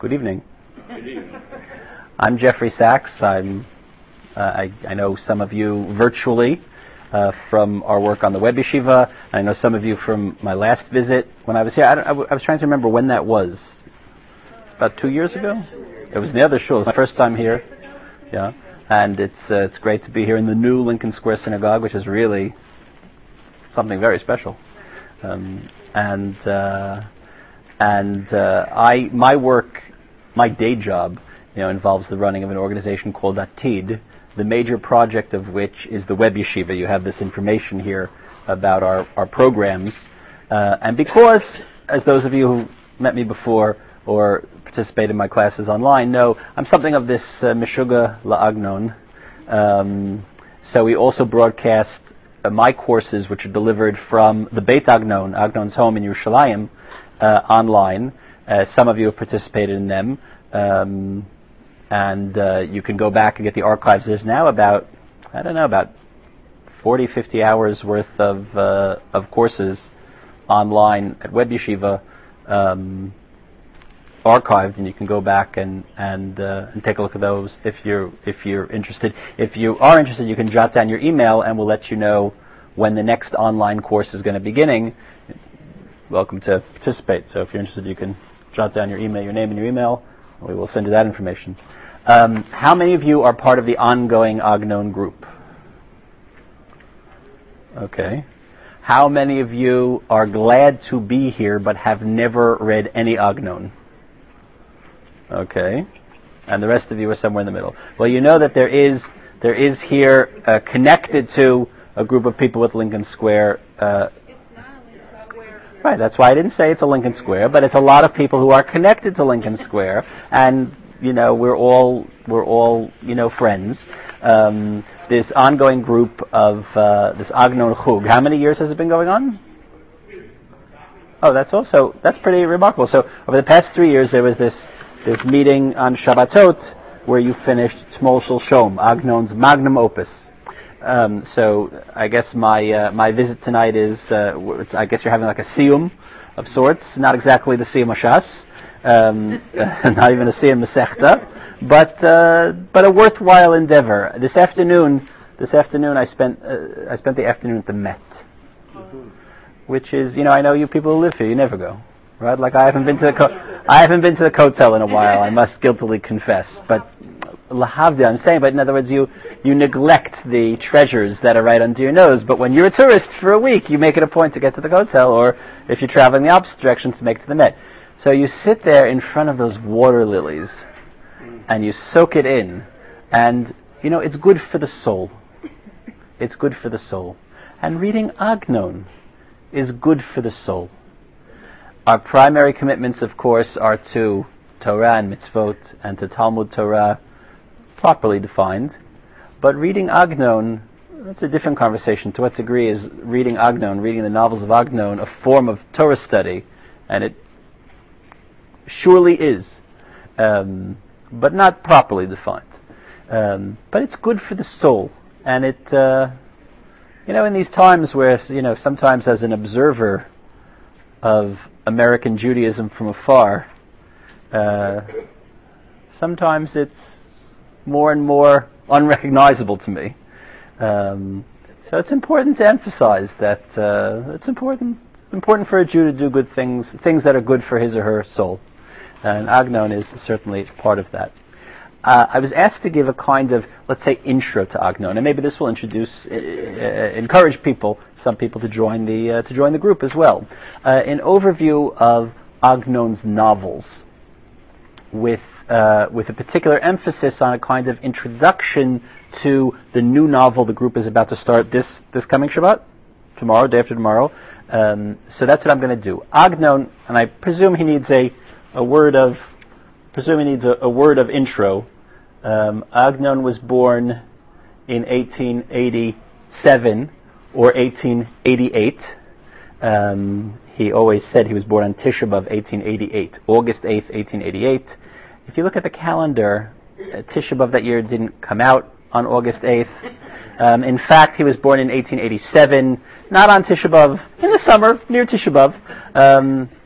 Good evening. Good evening. I'm Jeffrey Saks. I know some of you virtually from our work on the Web Yeshiva. I know some of you from my last visit when I was here. I was trying to remember when that was. About 2 years ago? It was the other shul. It was my first time here. Yeah. And it's great to be here in the new Lincoln Square Synagogue, which is really something very special. My work, my day job, involves the running of an organization called Atid, the major project of which is the Web Yeshiva. You have this information here about our programs. And because, as those of you who met me before or participate in my classes online know, I'm something of this Meshuga Agnon. So we also broadcast my courses, which are delivered from the Beit Agnon, Agnon's home in Yerushalayim, online. Some of you have participated in them. And you can go back and get the archives. There's now about 40, 50 hours worth of courses online at Web Yeshiva, archived, and you can go back and take a look at those if you're interested. If you are interested, you can jot down your email, and we'll let you know when the next online course is going to be beginning. Welcome to participate. So if you're interested, you can jot down your email, your name and your email. We will send you that information. How many of you are part of the ongoing Agnon group? Okay. How many of you are glad to be here but have never read any Agnon? Okay. And the rest of you are somewhere in the middle. Well, you know that there is here connected to a group of people with Lincoln Square. Right, that's why I didn't say it's a Lincoln Square, but it's a lot of people who are connected to Lincoln Square, and we're all friends. This ongoing group of this Agnon Chug. How many years has it been going on? Oh, that's pretty remarkable. So over the past 3 years, there was this meeting on Shabbatot where you finished Tmol Shel Shom, Agnon's magnum opus. So I guess my visit tonight is I guess you're having like a siyum of sorts, not exactly the siyum Hashas, not even a siyum Masechta, but a worthwhile endeavor. This afternoon I spent the afternoon at the Met, which is I know you people who live here, you never go, right? Like I haven't been to the Kotel in a while, I must guiltily confess, but lahavdil, I'm saying, but in other words, you neglect the treasures that are right under your nose. But when you're a tourist for a week, you make it a point to get to the hotel, or if you're traveling the opposite direction, to make it to the Met. So you sit there in front of those water lilies, and you soak it in, and it's good for the soul. It's good for the soul. And reading Agnon is good for the soul. Our primary commitments, of course, are to Torah and mitzvot, and to Talmud Torah, properly defined. But reading Agnon, that's a different conversation. To what degree is reading Agnon, reading the novels of Agnon, a form of Torah study? And it surely is, but not properly defined. But it's good for the soul. And it, in these times where, sometimes as an observer of American Judaism from afar, sometimes it's more and more unrecognizable to me. So it's important to emphasize that it's important for a Jew to do good things that are good for his or her soul. And Agnon is certainly part of that. I was asked to give a kind of, let's say, intro to Agnon, and maybe this will encourage some people to join the group as well. An overview of Agnon's novels, with a particular emphasis on a kind of introduction to the new novel the group is about to start this coming Shabbat, tomorrow, day after tomorrow. So that's what I'm going to do. Agnon, and I presume he needs a word of intro. Agnon was born in 1887 or 1888. He always said he was born on Tisha B'Av 1888, August 8th, 1888. If you look at the calendar, Tisha B'Av that year didn't come out on August 8th. In fact, he was born in 1887, not on Tisha B'Av, in the summer, near Tisha B'Av.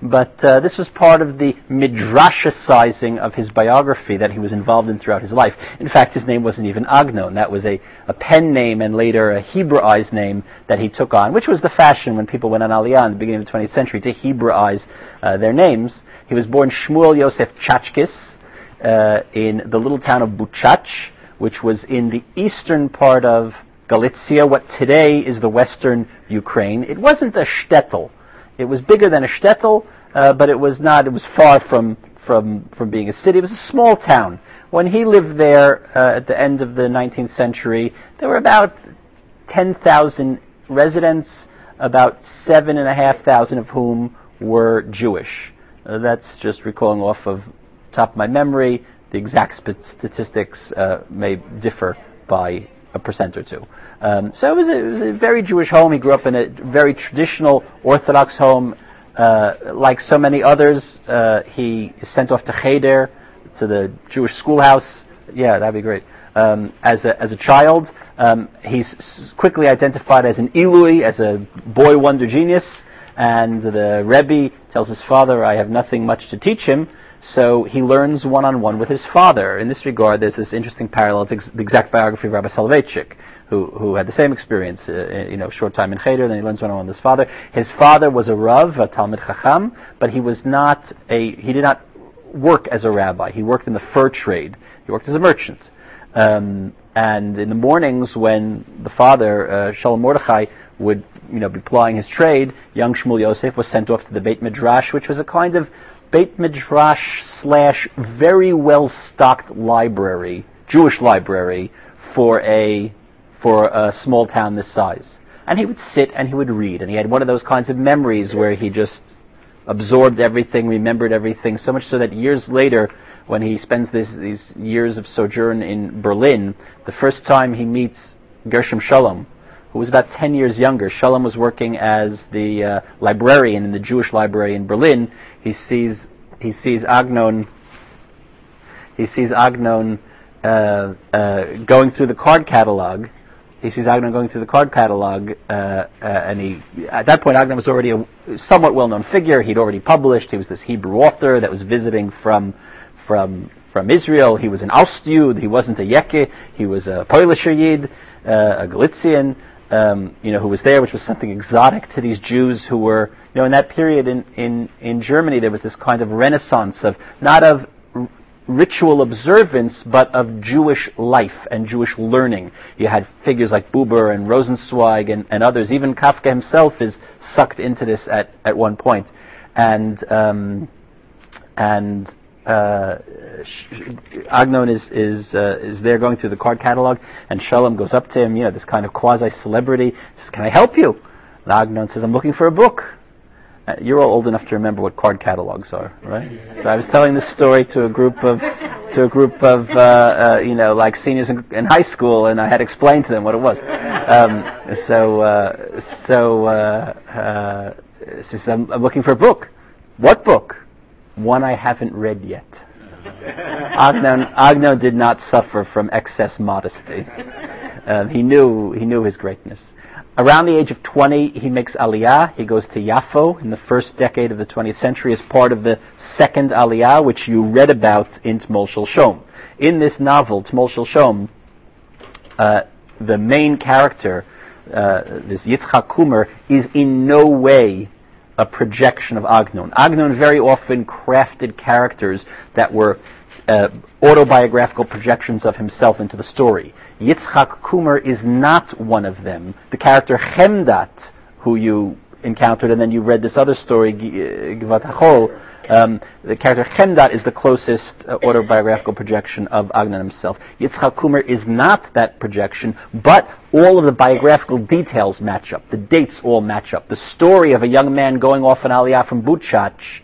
But this was part of the midrashicizing of his biography that he was involved in throughout his life. In fact, his name wasn't even Agnon. That was a pen name and later a Hebraized name that he took on, which was the fashion when people went on Aliyah in the beginning of the 20th century to Hebraize their names. He was born Shmuel Yosef Chachkis in the little town of Buchach, which was in the eastern part of Galicia, what today is the western Ukraine. It wasn't a shtetl. It was bigger than a shtetl, but it was far from being a city. It was a small town. When he lived there at the end of the 19th century, there were about 10,000 residents, about 7,500 of whom were Jewish. That's just recalling off of top of my memory. The exact statistics may differ by a percent or two. So it was a very Jewish home. He grew up in a very traditional Orthodox home. Like so many others, he is sent off to Cheder, to the Jewish schoolhouse. Yeah, that'd be great. As a child, he's quickly identified as an Ilui, as a boy wonder genius, and the Rebbe tells his father, I have nothing much to teach him. So he learns one-on-one with his father. In this regard, there's this interesting parallel to the exact biography of Rabbi Soloveitchik, who had the same experience, short time in Cheder, then he learns one-on-one with his father. His father was a Rav, a Talmid Chacham, but he did not work as a rabbi. He worked in the fur trade. He worked as a merchant. And in the mornings when the father, Shalom Mordechai, would be plying his trade, young Shmuel Yosef was sent off to the Beit Midrash, which was a kind of Beit Midrash / very well stocked library, Jewish library, for a small town this size. And he would sit and he would read, and he had one of those kinds of memories where he just absorbed everything, remembered everything, so much so that years later, when he spends these years of sojourn in Berlin, the first time he meets Gershom Shalom, who was about 10 years younger. Shalom was working as the librarian in the Jewish library in Berlin. He sees Agnon going through the card catalog. He sees Agnon going through the card catalog, and at that point Agnon was already a somewhat well-known figure. He'd already published. He was this Hebrew author that was visiting from Israel. He was an Austjud. He wasn't a Yeke. He was a Polish Yid, a Galician. Who was there, which was something exotic to these Jews who were, in that period in Germany, there was this kind of renaissance of, not of ritual observance, but of Jewish life and Jewish learning. You had figures like Buber and Rosenzweig and others. Even Kafka himself is sucked into this at one point. And Agnon is there going through the card catalog, and Shalom goes up to him, this kind of quasi-celebrity, says, "Can I help you?" And Agnon says, "I'm looking for a book." You're all old enough to remember what card catalogs are, right? So I was telling this story to a group of like seniors in high school, and I had explained to them what it was. She says, "I'm looking for a book." "What book?" "One I haven't read yet." Agnon did not suffer from excess modesty. He knew his greatness. Around the age of 20, he makes Aliyah. He goes to Yafo in the first decade of the 20th century as part of the second Aliyah, which you read about in Tmol Shel Shom. In this novel, Tmol Shel Shom, the main character, this Yitzchak Kumar, is in no way a projection of Agnon. Agnon very often crafted characters that were autobiographical projections of himself into the story. Yitzchak Kumar is not one of them. The character Chemdat, who you encountered, and then you read this other story, Givat HaChol, the character Chemdat is the closest autobiographical projection of Agnon himself. Yitzchak Kumar is not that projection, but all of the biographical details match up. The dates all match up. The story of a young man going off an aliyah from Buchach,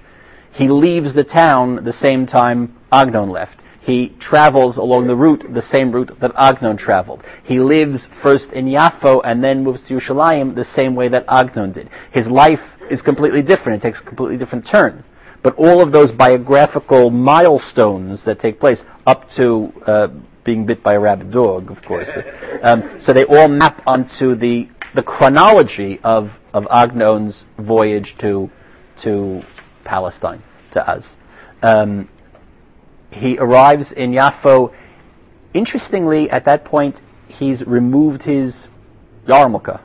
he leaves the town the same time Agnon left. He travels along the same route that Agnon traveled. He lives first in Yafo and then moves to Yerushalayim the same way that Agnon did. His life is completely different. It takes a completely different turn. but all of those biographical milestones that take place up to being bit by a rabid dog, of course. So they all map onto the chronology of Agnon's voyage to Palestine, to Uz. He arrives in Yaffo. Interestingly, at that point, he's removed his yarmulke,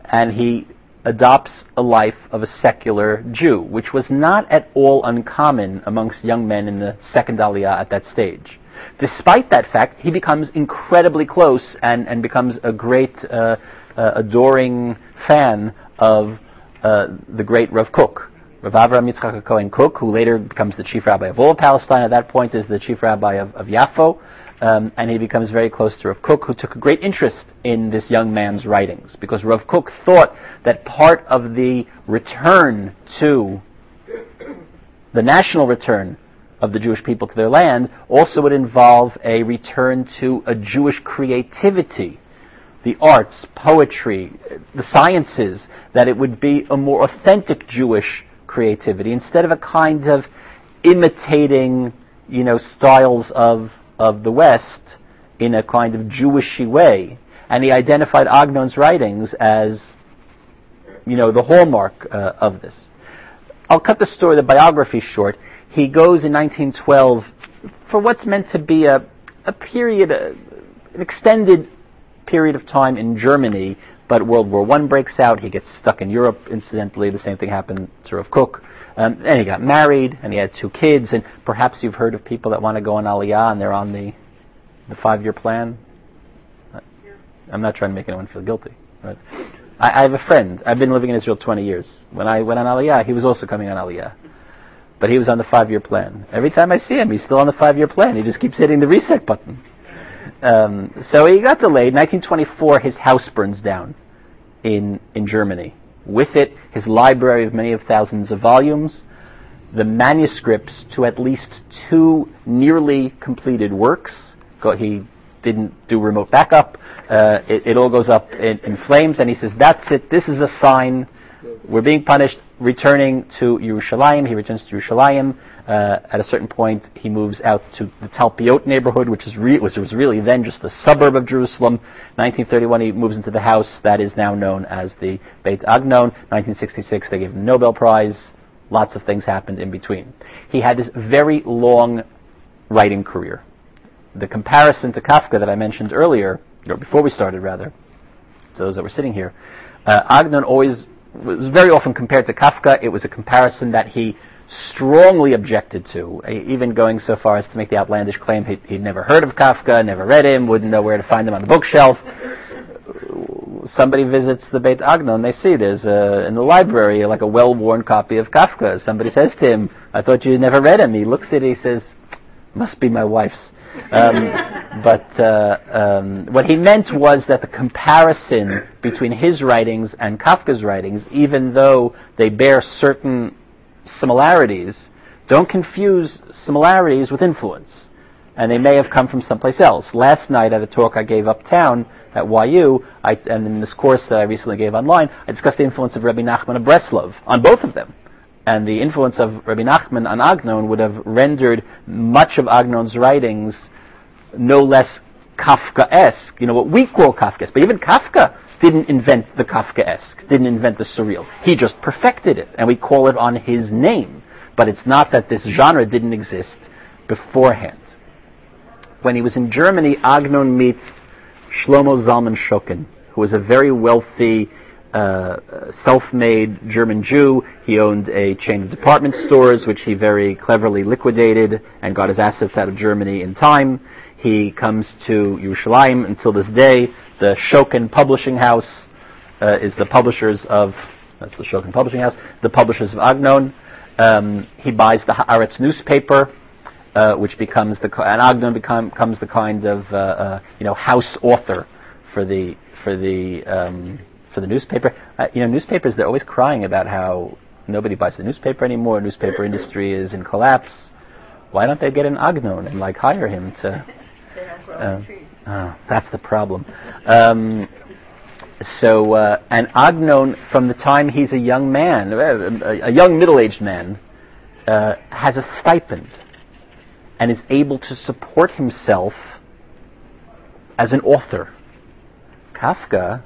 and he adopts a life of a secular Jew, which was not at all uncommon amongst young men in the second Aliyah at that stage. Despite that fact, he becomes incredibly close and becomes a great, adoring fan of the great Rav Kook, Rav Avram Yitzchak Cohen Kook, who later becomes the chief rabbi of all of Palestine. At that point is the chief rabbi of Yaffo, and he becomes very close to Rav Kook, who took a great interest in this young man's writings, because Rav Kook thought that part of the return to the national return of the Jewish people to their land also would involve a return to a Jewish creativity, the arts, poetry, the sciences, that it would be a more authentic Jewish creativity instead of a kind of imitating, styles of the West in a kind of Jewishy way. And he identified Agnon's writings as, the hallmark of this. I'll cut the biography short. He goes in 1912 for what's meant to be an extended period of time in Germany, but World War I breaks out. He gets stuck in Europe, incidentally. The same thing happened to Rav Kook. And he got married, and he had 2 kids, and perhaps you've heard of people that want to go on Aliyah, and they're on the 5-year plan. I'm not trying to make anyone feel guilty. But I have a friend. I've been living in Israel 20 years. When I went on Aliyah, he was also coming on Aliyah. But he was on the 5-year plan. Every time I see him, he's still on the 5-year plan. He just keeps hitting the reset button. So he got delayed. 1924, his house burns down in Germany. With it, his library of many of thousands of volumes, the manuscripts to at least 2 nearly completed works. He didn't do remote backup. It all goes up in flames, and he says, that's it, this is a sign, we're being punished. Returning to Yerushalayim, he returns to Yerushalayim. At a certain point, he moves out to the Talpiot neighborhood, which was really then just a suburb of Jerusalem. 1931, he moves into the house that is now known as the Beit Agnon. 1966, they gave him the Nobel Prize. Lots of things happened in between. He had this very long writing career. The comparison to Kafka that I mentioned earlier, or before we started rather, to those that were sitting here, Agnon was very often compared to Kafka. It was a comparison that he strongly objected to, even going so far as to make the outlandish claim he'd never heard of Kafka, never read him, wouldn't know where to find him on the bookshelf. Somebody visits the Beit Agnon, they see there's in the library like a well-worn copy of Kafka. Somebody says to him, I thought you never read him. He looks at it, he says, must be my wife's. But what he meant was that the comparison between his writings and Kafka's writings, even though they bear certain similarities, don't confuse similarities with influence. And they may have come from someplace else. Last night at a talk I gave uptown at YU, and in this course that I recently gave online, I discussed the influence of Rabbi Nachman of Breslov on both of them. And the influence of Rabbi Nachman on Agnon would have rendered much of Agnon's writings no less Kafkaesque, what we call Kafkaesque. But even Kafka didn't invent the Kafkaesque, didn't invent the surreal. He just perfected it, and we call it on his name. But it's not that this genre didn't exist beforehand. When he was in Germany, Agnon meets Shlomo Zalman Shokin, who was a very wealthy self-made German Jew. He owned a chain of department stores, which he very cleverly liquidated and got his assets out of Germany in time. He comes to Yerushalayim. Until this day, the Shokin Publishing House is the publishers of, that's the Shokin Publishing House, the publishers of Agnon. He buys the Haaretz newspaper, which becomes and Agnon becomes the kind of house author for the newspaper. Newspapers, they're always crying about how nobody buys the newspaper anymore. Newspaper industry is in collapse. Why don't they get an Agnon and hire him to? They don't grow trees. That's the problem. And Agnon, from the time he's a young man, a young middle-aged man, has a stipend and is able to support himself as an author. Kafka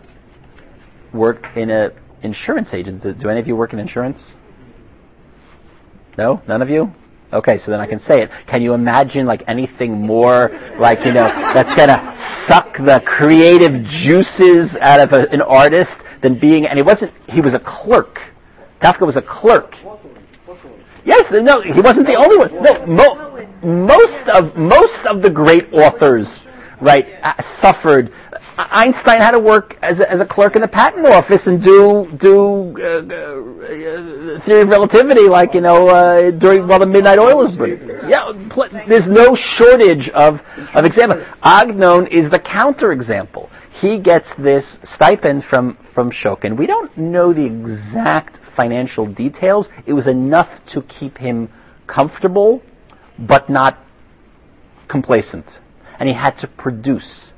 worked in an insurance agent. Do any of you work in insurance? No? None of you? Okay, so then I can say it. Can you imagine like anything more like, that's going to suck the creative juices out of an artist than being, and he was a clerk. Kafka was a clerk. Yes, no, he wasn't the only one. No, most of the great authors, right, suffered. Einstein had to work as a clerk in the patent office and do theory of relativity, like while the midnight oil was burning. Yeah, there's no shortage of examples. Agnon is the counterexample. He gets this stipend from Shokin. We don't know the exact financial details. It was enough to keep him comfortable, but not complacent. And he had to produce.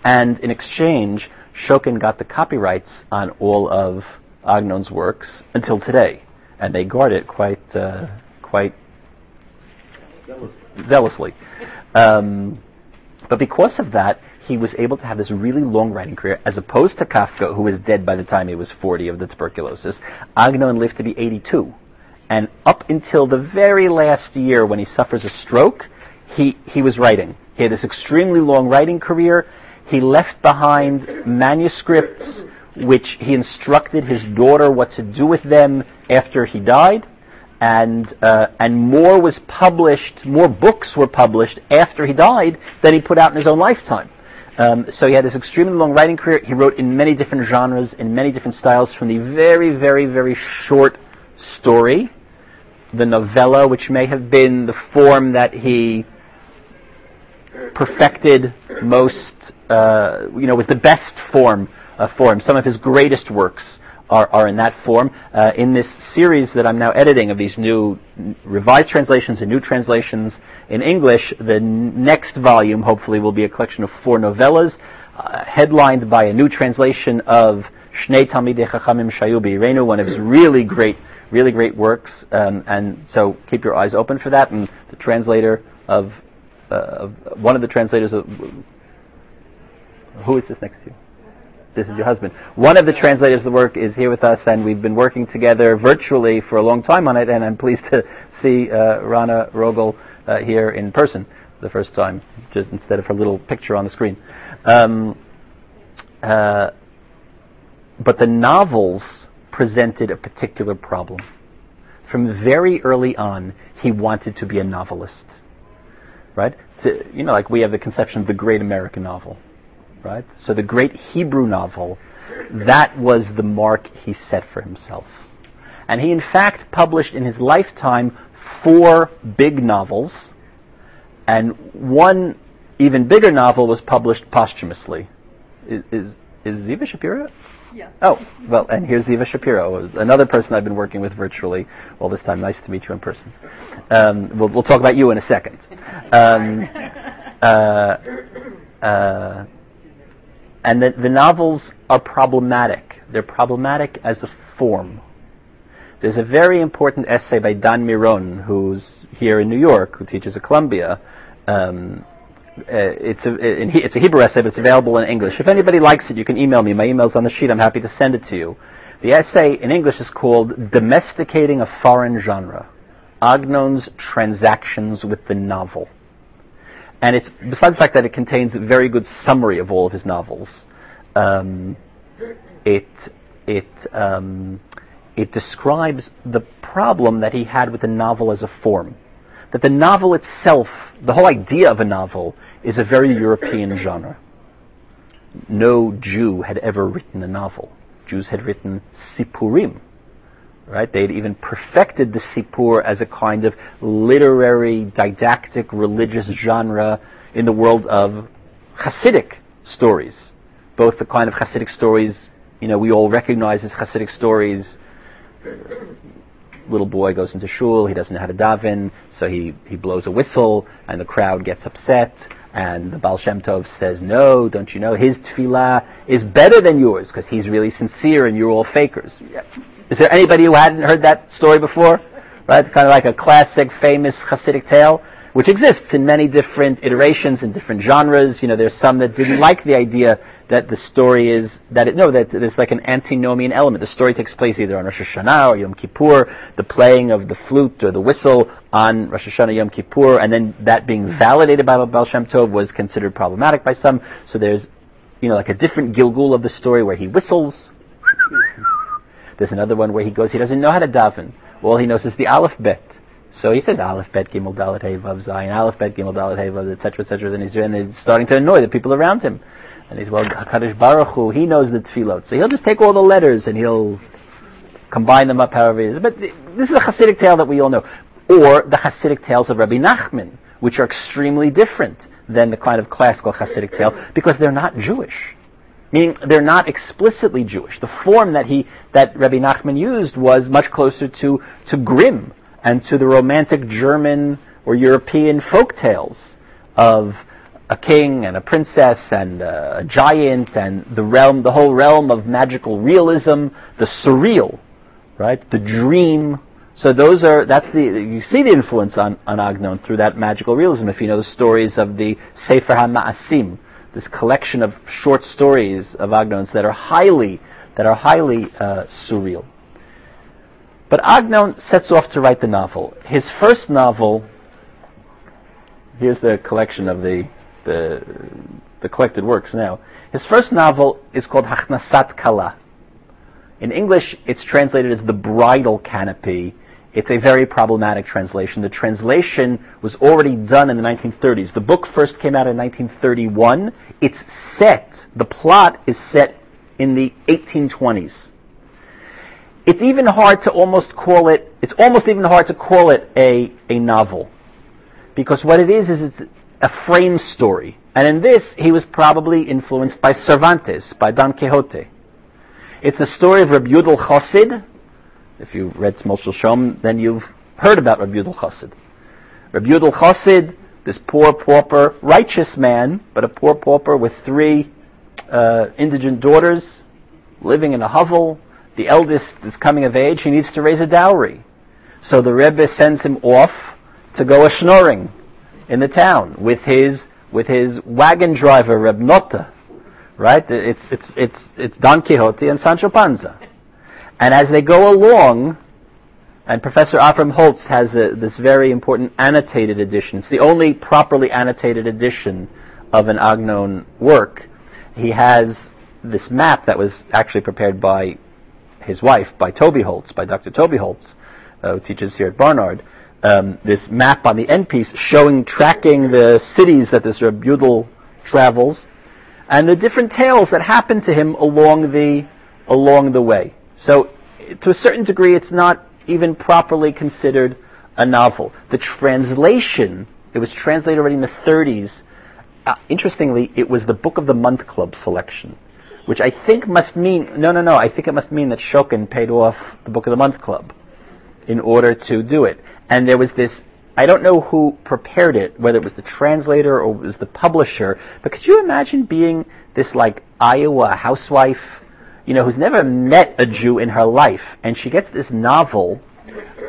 And in exchange, Shokin got the copyrights on all of Agnon's works until today. And they guard it quite zealously. But because of that, he was able to have this really long writing career, as opposed to Kafka, who was dead by the time he was 40 of the tuberculosis. Agnon lived to be 82. And up until the very last year when he suffers a stroke, he was writing. He had this extremely long writing career. He left behind manuscripts which he instructed his daughter what to do with them after he died. And more books were published after he died than he put out in his own lifetime. So he had this extremely long writing career. He wrote in many different genres, in many different styles, from the very, very, very short story, the novella, which may have been the form that he perfected most, was the best form for him. Some of his greatest works are in that form. In this series that I'm now editing of these new revised translations and new translations in English, the next volume hopefully will be a collection of 4 novellas, headlined by a new translation of Shnei Talmidei Chachamim Shayu B'Yirenu, one of his really great works. And so keep your eyes open for that. And the translator of one of the translators of, who is this next to you? This is your husband. One of the translators of the work is here with us, and we've been working together virtually for a long time on it, and I'm pleased to see Rana Rogel here in person the first time, just instead of her little picture on the screen. But the novels presented a particular problem. From very early on, he wanted to be a novelist. Right? Like we have the conception of the great American novel. Right? So the great Hebrew novel, that was the mark he set for himself. And he in fact published in his lifetime 4 big novels, and one even bigger novel was published posthumously. Is Ziva Shapiro? Yeah. Oh, well, and here's Ziva Shapiro, another person I've been working with virtually all this time. Nice to meet you in person. We'll talk about you in a second. And the novels are problematic. They're problematic as a form. There's a very important essay by Dan Miron, who's here in New York, who teaches at Columbia. It's a Hebrew essay, but it's available in English. If anybody likes it, you can email me. My email's on the sheet. I'm happy to send it to you. The essay in English is called Domesticating a Foreign Genre, Agnon's Transactions with the Novel. And it's, besides the fact that it contains a very good summary of all of his novels, it describes the problem that he had with the novel as a form. That the novel itself, the whole idea of a novel, is a very European genre. No Jew had ever written a novel. Jews had written sipurim. Right? They had even perfected the sipur as a kind of literary, didactic, religious genre in the world of Hasidic stories. Both the kind of Hasidic stories, we all recognize as Hasidic stories. Little boy goes into shul, he doesn't know how to daven, so he blows a whistle, and the crowd gets upset, and the Baal Shem Tov says, no, don't you know, his tefillah is better than yours, because he's really sincere and you're all fakers. Is there anybody who hadn't heard that story before? right? Kind of like a classic, famous Hasidic tale, which exists in many different iterations in different genres. There's some that didn't like the idea that the story is that there's like an antinomian element. The story takes place either on Rosh Hashanah or Yom Kippur, the playing of the flute or the whistle on Rosh Hashanah, Yom Kippur, and then that being validated by Baal Shem Tov was considered problematic by some. So there's, like a different Gilgul of the story where he whistles. There's another one where he doesn't know how to daven. All he knows is the Aleph Bet. So he says Aleph Bet Gimel Dalet Hey Vav Zayin, Aleph Bet Gimel Dalet Hey Vav, etc., etc. And they're starting to annoy the people around him. And he's, HaKadosh Baruch Hu, he knows the tefillot. So he'll just take all the letters and he'll combine them up however it is. But this is a Hasidic tale that we all know. Or the Hasidic tales of Rabbi Nachman, which are extremely different than the kind of classical Hasidic tale, because they're not Jewish. Meaning they're not explicitly Jewish. The form that Rabbi Nachman used was much closer to Grimm and to the romantic German or European folk tales of a king and a princess and a giant and the whole realm of magical realism, the surreal, right? The dream. So you see the influence on Agnon through that magical realism. If you know the stories of the Sefer HaMa'asim, this collection of short stories of Agnon's that are highly surreal. But Agnon sets off to write the novel. His first novel, here's the collection of the collected works now. His first novel is called Hachnasat Kala. In English, it's translated as The Bridal Canopy. It's a very problematic translation. The translation was already done in the 1930s. The book first came out in 1931. The plot is set in the 1820s. It's almost even hard to call it a novel. Because what it is it's a frame story. And in this, he was probably influenced by Cervantes, by Don Quixote. It's the story of Rabbi Yudel Chassid. If you read Smol Shel Shom, then you've heard about Rabbi Yudel Chassid. Rabbi Yudel Chassid, this poor pauper, righteous man, but a poor pauper with 3 indigent daughters, living in a hovel. The eldest is coming of age. He needs to raise a dowry. So the Rebbe sends him off to go a schnorring in the town with his wagon driver, Reb Nota. Right? It's Don Quixote and Sancho Panza. And as they go along, and Professor Avram Holtz has this very important annotated edition. It's the only properly annotated edition of an Agnon work. He has this map that was actually prepared by his wife, by Dr. Toby Holtz, who teaches here at Barnard. This map on the end piece tracking the cities that this Reb Yudel travels, and the different tales that happen to him along the way. So, to a certain degree, it's not even properly considered a novel. The translation, it was translated already in the 30s. Interestingly, it was the Book of the Month Club selection, which I think must mean, I think it must mean that Shokin paid off the Book of the Month Club in order to do it. And there was this, I don't know who prepared it, whether it was the translator or it was the publisher, but could you imagine being this like Iowa housewife, who's never met a Jew in her life, and she gets this novel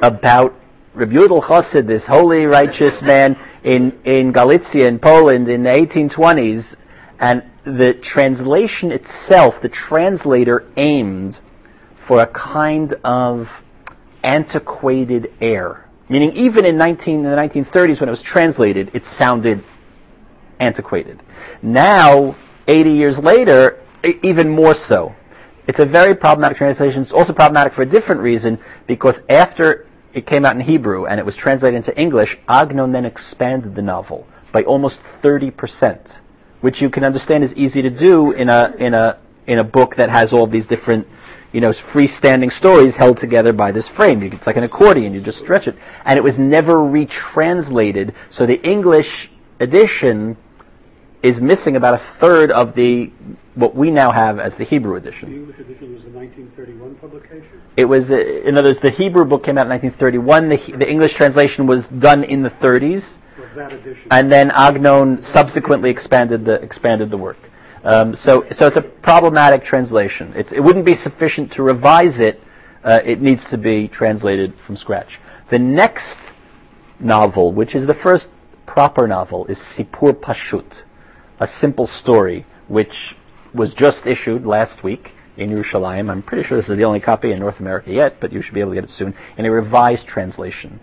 about Rabbi Yudel Chassid, this holy, righteous man in Galicia, in Poland, in the 1820s, and the translation itself, the translator aimed for a kind of antiquated air. Meaning even in the 1930s when it was translated, it sounded antiquated. Now, 80 years later, even more so. It's a very problematic translation. It's also problematic for a different reason, because after it came out in Hebrew and it was translated into English, Agnon then expanded the novel by almost 30%, which you can understand is easy to do in a book that has all these different, freestanding stories held together by this frame. It's like an accordion, you just stretch it. And it was never retranslated, so the English edition is missing about a third of what we now have as the Hebrew edition. The English edition was a 1931 publication? It was, in other words, the Hebrew book came out in 1931. The English translation was done in the 30s. That edition. And then Agnon subsequently expanded the work. So it's a problematic translation. It wouldn't be sufficient to revise it it needs to be translated from scratch. The next novel, which is the first proper novel, is Sipur Pashut, a simple story, which was just issued last week in Yerushalayim. I'm pretty sure this is the only copy in North America yet, but you should be able to get it soon, in a revised translation.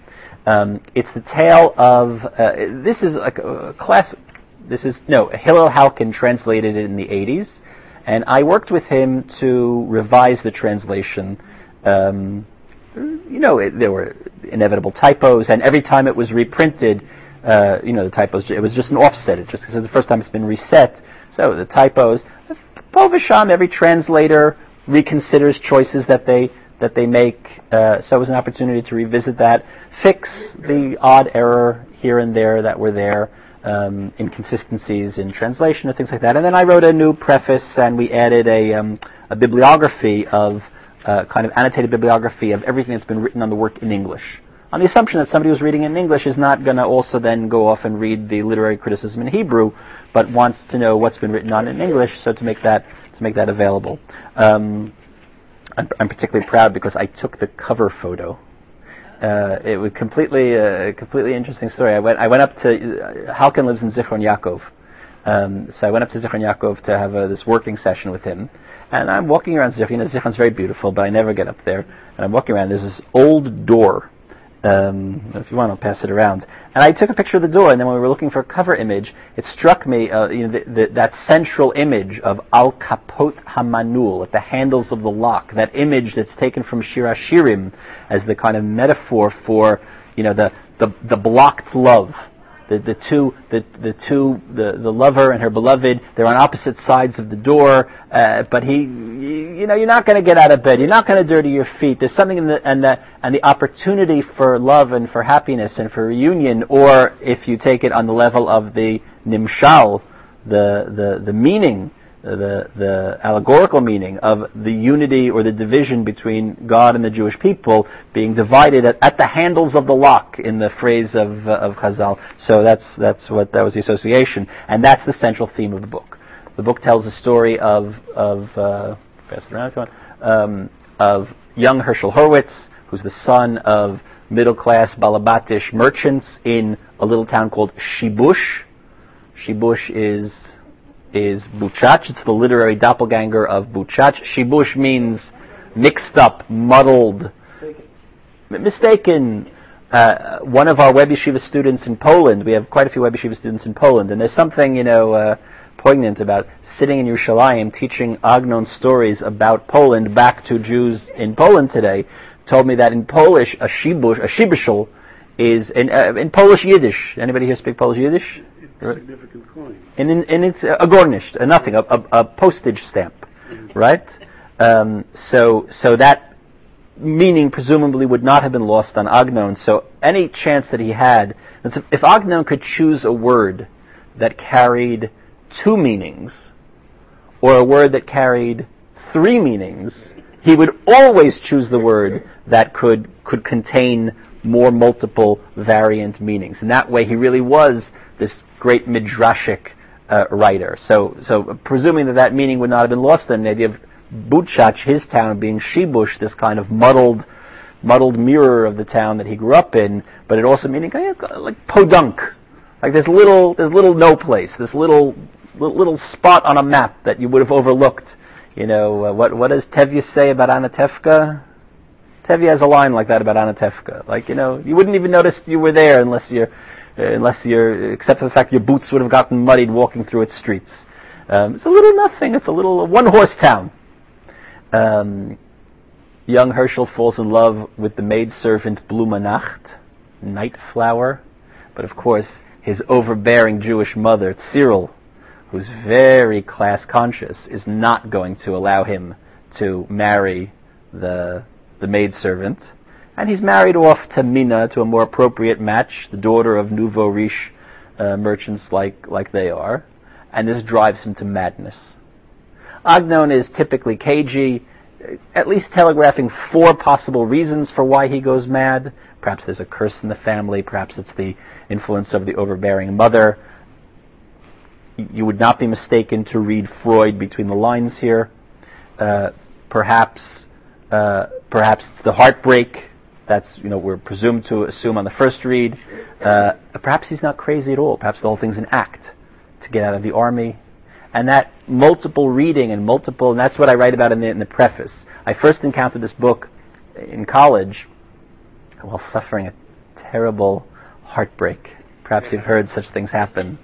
It's the tale of, this is a classic, Hillel Halkin translated it in the 80s, and I worked with him to revise the translation. There were inevitable typos, and every time it was reprinted, the typos, it was just an offset. It just because it's the first time it's been reset. So the typos, po v'sham, every translator reconsiders choices that they make. So it was an opportunity to revisit that, fix the odd error here and there that were there, inconsistencies in translation and things like that. And then I wrote a new preface, and we added a bibliography of kind of annotated bibliography of everything that's been written on the work in English, on the assumption that somebody who's reading in English is not going to also then go off and read the literary criticism in Hebrew, but wants to know what's been written on in English, so to make that available. I'm particularly proud because I took the cover photo. It was completely interesting story. I went up to Halkin lives in Zichron Yaakov, so I went up to Zichron Yaakov to have this working session with him. And I'm walking around Zichron. Zichron's very beautiful, but I never get up there. And I'm walking around. There's this old door. If you want, I'll pass it around. And I took a picture of the door, and then when we were looking for a cover image, it struck me, that central image of Al Kapot HaManul, at the handles of the lock, that image that's taken from Shir HaShirim as the kind of metaphor for, the blocked love. The lover and her beloved, they're on opposite sides of the door, but you're not going to get out of bed, you're not going to dirty your feet. There's something in the opportunity for love and for happiness and for reunion, or if you take it on the level of the nimshal, the meaning, the allegorical meaning of the unity or the division between God and the Jewish people being divided at the handles of the lock, in the phrase of Chazal. So that was the association, and that's the central theme of the book. The book tells the story of pass it around if you want, of young Herschel Horowitz, who's the son of middle-class Balabatish merchants in a little town called Shibush. Shibush is Buchach. It's the literary doppelganger of Buchach. Shibush means mixed up, muddled, mistaken. One of our Web Yeshiva students in Poland, we have quite a few Web Yeshiva students in Poland, and there's something, poignant about sitting in Yerushalayim teaching Agnon stories about Poland back to Jews in Poland today. Told me that in Polish, a shibushel is, in Polish Yiddish. Anybody here speak Polish Yiddish? Significant coin. And it's a gornished, nothing, a postage stamp, right? So that meaning presumably would not have been lost on Agnon. So any chance that he had, if Agnon could choose a word that carried two meanings, or a word that carried three meanings, he would always choose the word that could contain more multiple variant meanings. And that way he really was this great midrashic writer. So presuming that meaning would not have been lost, then the idea of Buchach, his town, being Shibush, this kind of muddled mirror of the town that he grew up in, but it also meaning like podunk, like this little no place, this little spot on a map that you would have overlooked. What does Tevye say about Anatevka? Tevye has a line like that about Anatevka. Like, you wouldn't even notice you were there unless you're, except for the fact your boots would have gotten muddied walking through its streets. It's a little nothing. It's a little one-horse town. Young Herschel falls in love with the maidservant Blumanacht, night flower, but of course his overbearing Jewish mother, Cyril, who's very class conscious, is not going to allow him to marry the maidservant. And he's married off to Mina, to a more appropriate match, the daughter of nouveau riche merchants like they are. And this drives him to madness. Agnon is typically cagey, at least telegraphing four possible reasons for why he goes mad. Perhaps there's a curse in the family, perhaps it's the influence of the overbearing mother. You would not be mistaken to read Freud between the lines here. Perhaps Perhaps it's the heartbreak. That's, we're presumed to assume on the first read. Perhaps he's not crazy at all. Perhaps the whole thing's an act to get out of the army. And that multiple reading and that's what I write about in the preface. I first encountered this book in college while suffering a terrible heartbreak. Perhaps you've heard such things happen.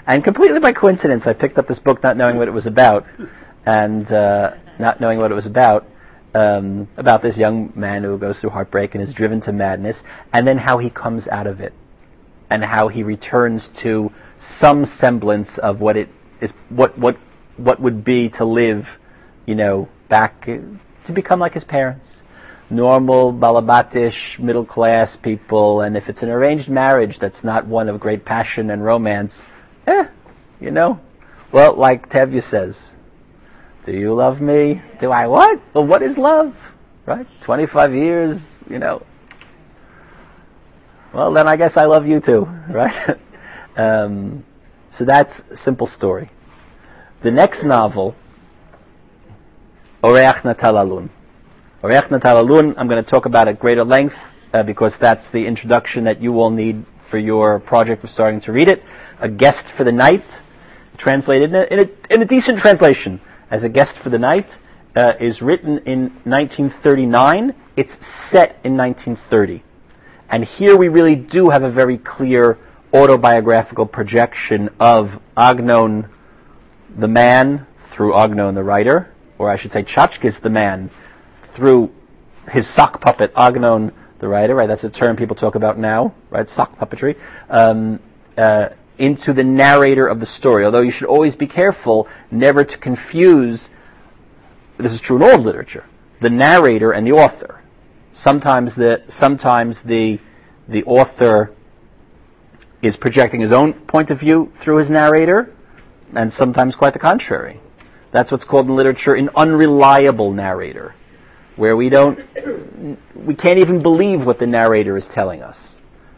And completely by coincidence, I picked up this book not knowing what it was about, about this young man who goes through heartbreak and is driven to madness, and then how he comes out of it, and how he returns to some semblance of what it is, what would be to live, back to become like his parents, normal balabatish middle class people. And if it's an arranged marriage that's not one of great passion and romance, well, like Tevye says, do you love me? Do I what? Well, what is love? Right? 25 years, Well, then I guess I love you too, right? So that's a simple story. The next novel, Oreach Natal Alun. Oreach Natal Alun, I'm going to talk about at greater length because that's the introduction that you all need for your project of starting to read it. A Guest for the Night, translated in a decent translation as A Guest for the Night, is written in 1939. It's set in 1930. And here we really do have a very clear autobiographical projection of Agnon, the man, through Agnon, the writer, or I should say Chachkis, the man, through his sock puppet, Agnon, the writer, right? That's a term people talk about now, right? Sock puppetry. Into the narrator of the story. Although you should always be careful never to confuse, this is true in all literature, the narrator and the author. Sometimes the author is projecting his own point of view through his narrator, and sometimes quite the contrary. That's what's called in literature an unreliable narrator, where we can't even believe what the narrator is telling us.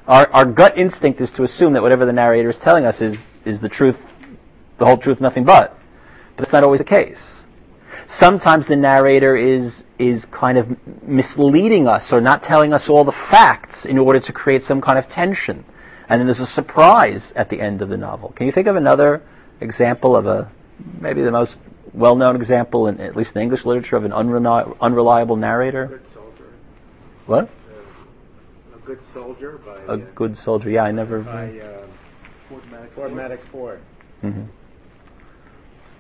Our gut instinct is to assume that whatever the narrator is telling us is the truth, the whole truth, nothing but. But it's not always the case. Sometimes the narrator is kind of misleading us or not telling us all the facts in order to create some kind of tension. And then there's a surprise at the end of the novel. Can you think of another example of maybe the most well-known example, at least in English literature, of an unreliable narrator? Good Soldier. What? A Good Soldier by... A Good Soldier, yeah, I never... By Ford Maddox Ford. Mm-hmm.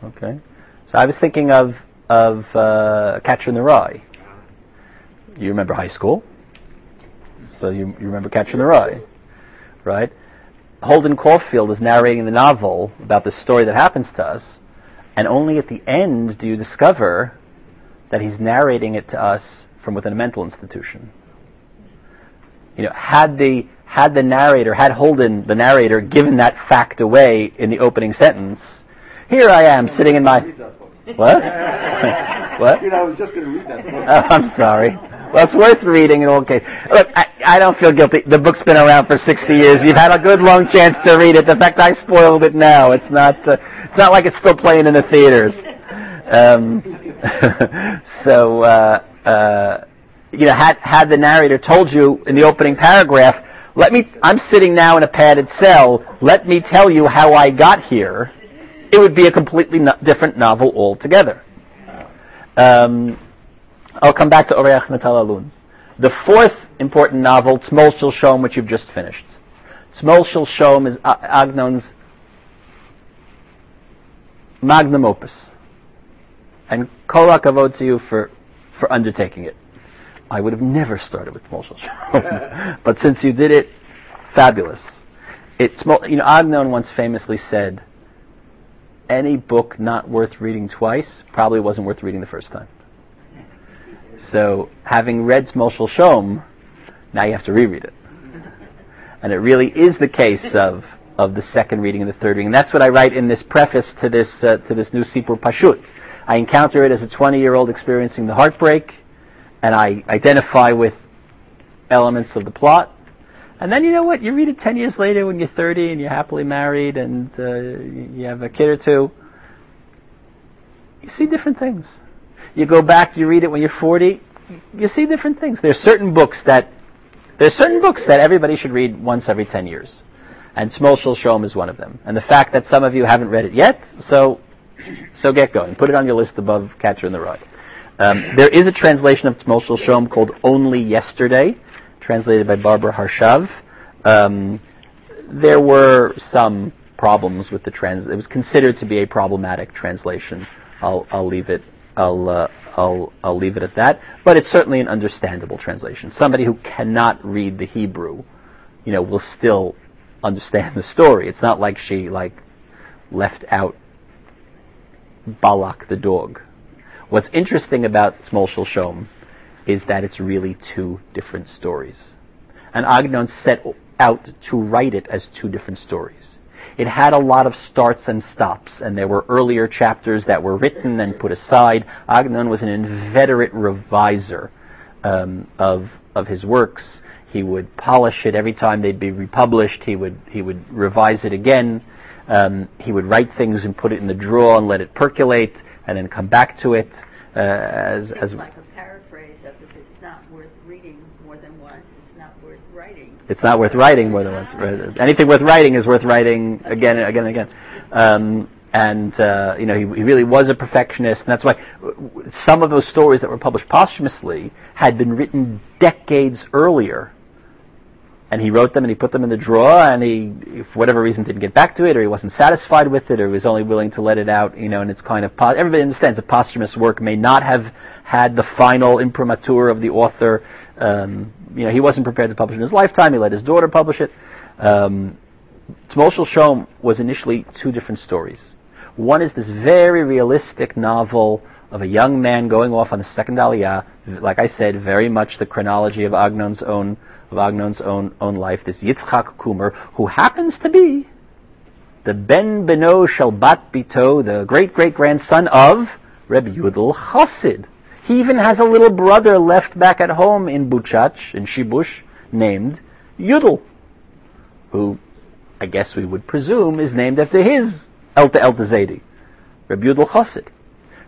Okay. So I was thinking of Catcher in the Rye. You remember high school? So you remember Catcher in the Rye, right? Holden Caulfield is narrating the novel about the story that happens to us, and only at the end do you discover that he's narrating it to us from within a mental institution. Had Holden, the narrator, given that fact away in the opening sentence, here I am sitting in my... What? What? I was just going to read that book. Oh, I'm sorry. Well, it's worth reading in all cases. Look, I don't feel guilty. The book's been around for 60 years. You've had a good long chance to read it. The fact I spoiled it now, it's not like it's still playing in the theaters. Had the narrator told you in the opening paragraph, I'm sitting now in a padded cell, let me tell you how I got here, it would be a completely different novel altogether. I'll come back to Oreach Natal Alun. The fourth important novel, Tzmol Shel Shom, which you've just finished. Tzmol Shel Shom is Agnon's magnum opus. And kol hakavod to you for undertaking it. I would have never started with Tzmol Shel Shom. But since you did it, fabulous. Agnon once famously said, any book not worth reading twice probably wasn't worth reading the first time. So, having read Tzmol Shel Shom, now you have to reread it. And it really is the case of the second reading and the third reading. And that's what I write in this preface to this new Sipur Pashut. I encounter it as a 20-year-old experiencing the heartbreak, and I identify with elements of the plot. And then you know what? You read it 10 years later when you're 30 and you're happily married and you have a kid or two. You see different things. You go back, you read it when you're 40, you see different things. There's certain books that everybody should read once every 10 years. And Shmol Shel Shom is one of them. And the fact that some of you haven't read it yet, so get going. Put it on your list above Catcher in the Rye. There is a translation of Shmol Shel Shom called Only Yesterday, translated by Barbara Harshav. There were some problems with the it was considered to be a problematic translation. I'll leave it at that. But it's certainly an understandable translation. Somebody who cannot read the Hebrew, will still understand the story. It's not like she left out Balak the dog. What's interesting about Shmol Shel Shom is that it's really two different stories. And Agnon set out to write it as two different stories. It had a lot of starts and stops, and there were earlier chapters that were written and put aside. Agnon was an inveterate reviser of his works. He would polish it every time they'd be republished. He would revise it again. He would write things and put it in the drawer and let it percolate, and then come back to it. As like a paraphrase of if it's not worth reading more than once, it's not worth writing. It's not worth writing more than once. Anything worth writing is worth writing again and again and again. He really was a perfectionist, and that's why some of those stories that were published posthumously had been written decades earlier. And he wrote them and he put them in the drawer, and he, for whatever reason, didn't get back to it, or he wasn't satisfied with it, or he was only willing to let it out, and it's kind of, everybody understands a posthumous work may not have had the final imprimatur of the author. He wasn't prepared to publish in his lifetime. He let his daughter publish it. Shmol Shel Shom was initially two different stories. One is this very realistic novel of a young man going off on the second Aliyah, like I said, very much the chronology of Agnon's own life, this Yitzchak Kumer, who happens to be the Ben Beno Shel Bat Bito, the great-great-grandson of Rebbe Yudel Chassid. He even has a little brother left back at home in Buchach, in Shibush, named Yudel, who I guess we would presume is named after his Elta Zedi, Rebbe Yudel Chassid.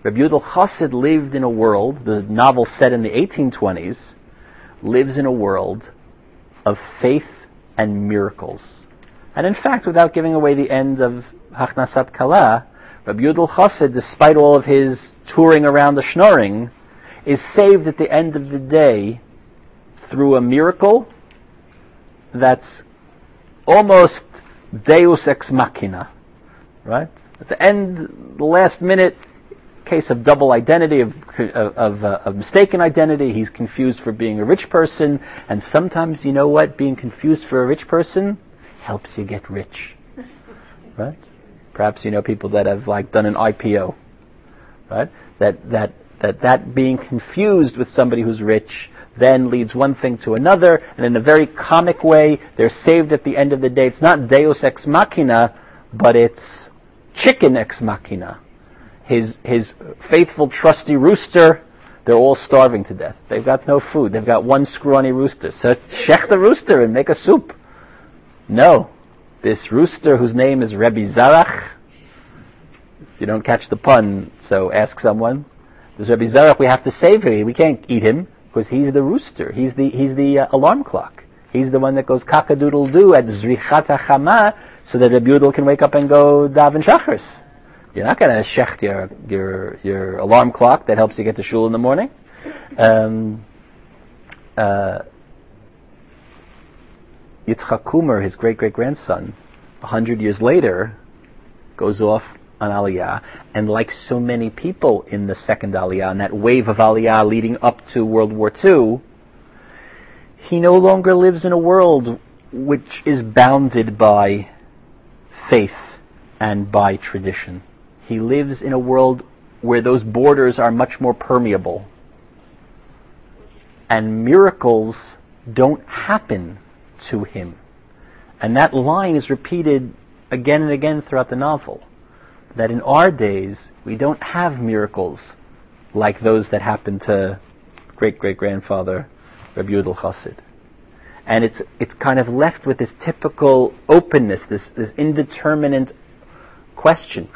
Rebbe Yudel Chassid lived in a world, the novel set in the 1820s, lives in a world of faith and miracles. And in fact, without giving away the end of Hachnasat Kala, Rabbi Yudel Chassid, despite all of his touring around the schnorring, is saved at the end of the day through a miracle that's almost Deus ex machina, right? At the end, the last minute, case of double identity, of mistaken identity. He's confused for being a rich person, and sometimes, being confused for a rich person helps you get rich, right? Perhaps people that have done an IPO, right? That being confused with somebody who's rich then leads one thing to another, and in a very comic way, they're saved at the end of the day. It's not Deus ex machina, but it's chicken ex machina. His faithful, trusty rooster, they're all starving to death. They've got no food. They've got one scrawny rooster. So shech the rooster and make a soup. No. This rooster, whose name is Rebbe Zarach, you don't catch the pun, so ask someone. This Rebbe Zarach, we have to save him. We can't eat him, because he's the rooster. He's the alarm clock. He's the one that goes kakadoodle-doo at Zrichat HaChama, so that Rebbe Yudel can wake up and go daven shachris. You're not going to shecht your alarm clock that helps you get to shul in the morning. Yitzchak Kumer, his great-great-grandson, 100 years later, goes off on Aliyah, and like so many people in the second Aliyah, and that wave of Aliyah leading up to World War II, he no longer lives in a world which is bounded by faith and by tradition. He lives in a world where those borders are much more permeable. And miracles don't happen to him. And that line is repeated again and again throughout the novel. That in our days, we don't have miracles like those that happened to great-great-grandfather Rabbi Yudel Chassid. And it's kind of left with this typical openness, this indeterminate question.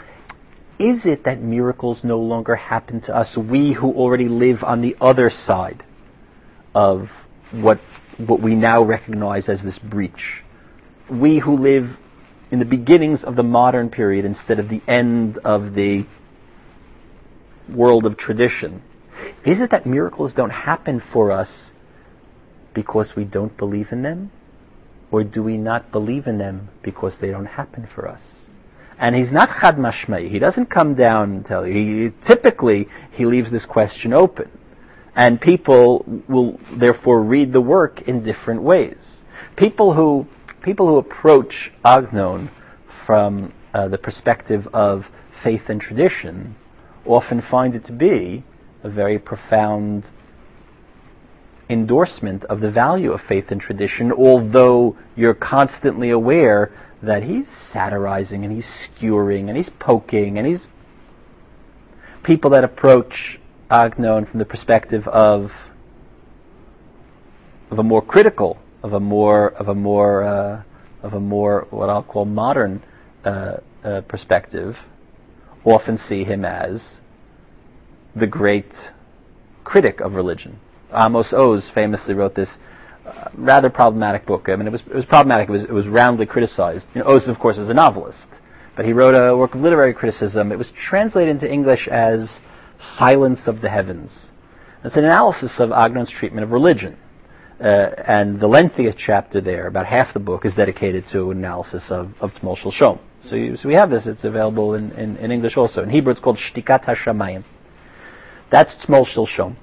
Is it that miracles no longer happen to us, we who already live on the other side of what we now recognize as this breach. We who live in the beginnings of the modern period instead of the end of the world of tradition. Is it that miracles don't happen for us because we don't believe in them? Or do we not believe in them because they don't happen for us? And he's not chad mashmei. He doesn't come down and tell you. Typically, he leaves this question open. And people will therefore read the work in different ways. People who approach Agnon from the perspective of faith and tradition often find it to be a very profound endorsement of the value of faith and tradition, although you're constantly aware that he's satirizing and he's skewering and he's poking, and he's people that approach Agnon from the perspective of a more critical, of a more what I'll call modern perspective, often see him as the great critic of religion. Amos Oz famously wrote this rather problematic book. I mean, it was problematic. It was roundly criticized. Oz, of course, is a novelist, but he wrote a work of literary criticism. It was translated into English as Silence of the Heavens. It's an analysis of Agnon's treatment of religion. And the lengthiest chapter there, about half the book, is dedicated to an analysis of Tmol Shel Shom. So we have this. It's available in English also. In Hebrew, it's called Shtikat HaShamayim. That's Tmol Shel Shom.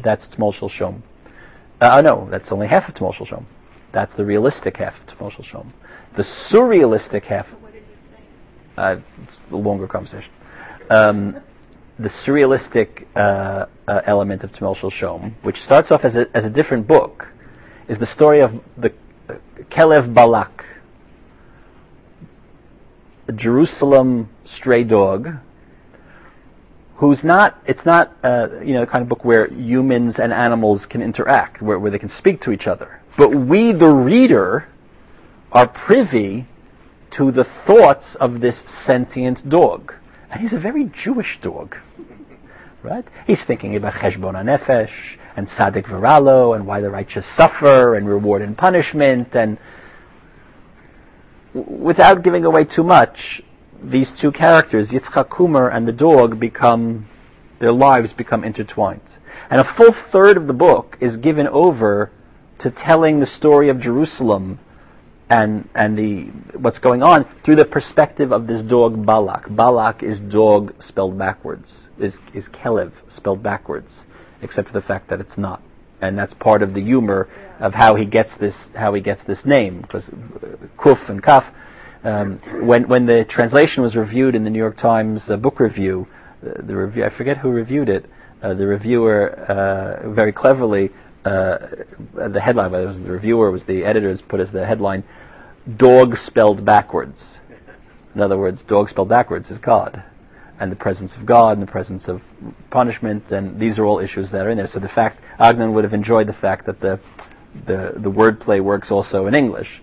That's Tmol Shel Shom. No, that's only half of Tmol Shel Shom. That's the realistic half of Tmol Shel Shom. The surrealistic half... What did you say? It's a longer conversation. The surrealistic element of Tmol Shel Shom, which starts off as a different book, is the story of the Kelev Balak, a Jerusalem stray dog, who's not, it's not the kind of book where humans and animals can interact, where they can speak to each other. But we, the reader, are privy to the thoughts of this sentient dog. And he's a very Jewish dog, right? He's thinking about Cheshbon HaNefesh, and Tzaddik V'Ralo, and why the righteous suffer, and reward and punishment, and without giving away too much, these two characters, Yitzchak Kumar and the dog, their lives become intertwined. And a full third of the book is given over to telling the story of Jerusalem and what's going on through the perspective of this dog Balak. Balak is dog spelled backwards, is Kelev spelled backwards, except for the fact that it's not. And that's part of the humor of how he gets this name, because Kuf and Kaf. When the translation was reviewed in the New York Times book review, I forget who reviewed it. The reviewer very cleverly, the headline, whether it was the reviewer or was the editors, put as the headline, "Dog spelled backwards." In other words, dog spelled backwards is God, and the presence of God and the presence of punishment, and these are all issues that are in there. So the fact, Agnon would have enjoyed the fact that the wordplay works also in English.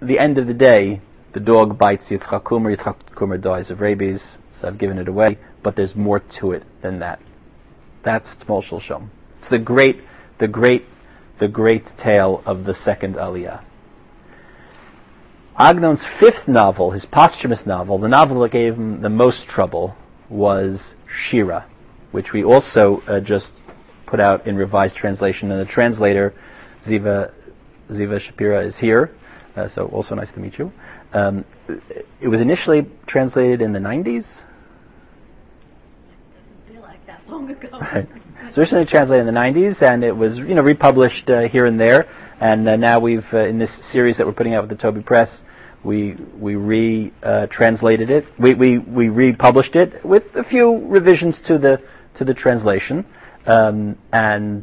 The end of the day, the dog bites Yitzchak Kumar dies of rabies, so I've given it away, but there's more to it than that. That's Tmol Shel Shom. It's the great tale of the second Aliyah. Agnon's fifth novel, his posthumous novel, the novel that gave him the most trouble, was Shira, which we also just put out in revised translation, and the translator, Ziva Shapira, is here. So also nice to meet you. It was initially translated in the 90s. Doesn't feel like that long ago. Right. So originally translated in the 90s, and it was republished here and there. And now we've in this series that we're putting out with the Toby Press, we translated it. We republished it with a few revisions to the translation. And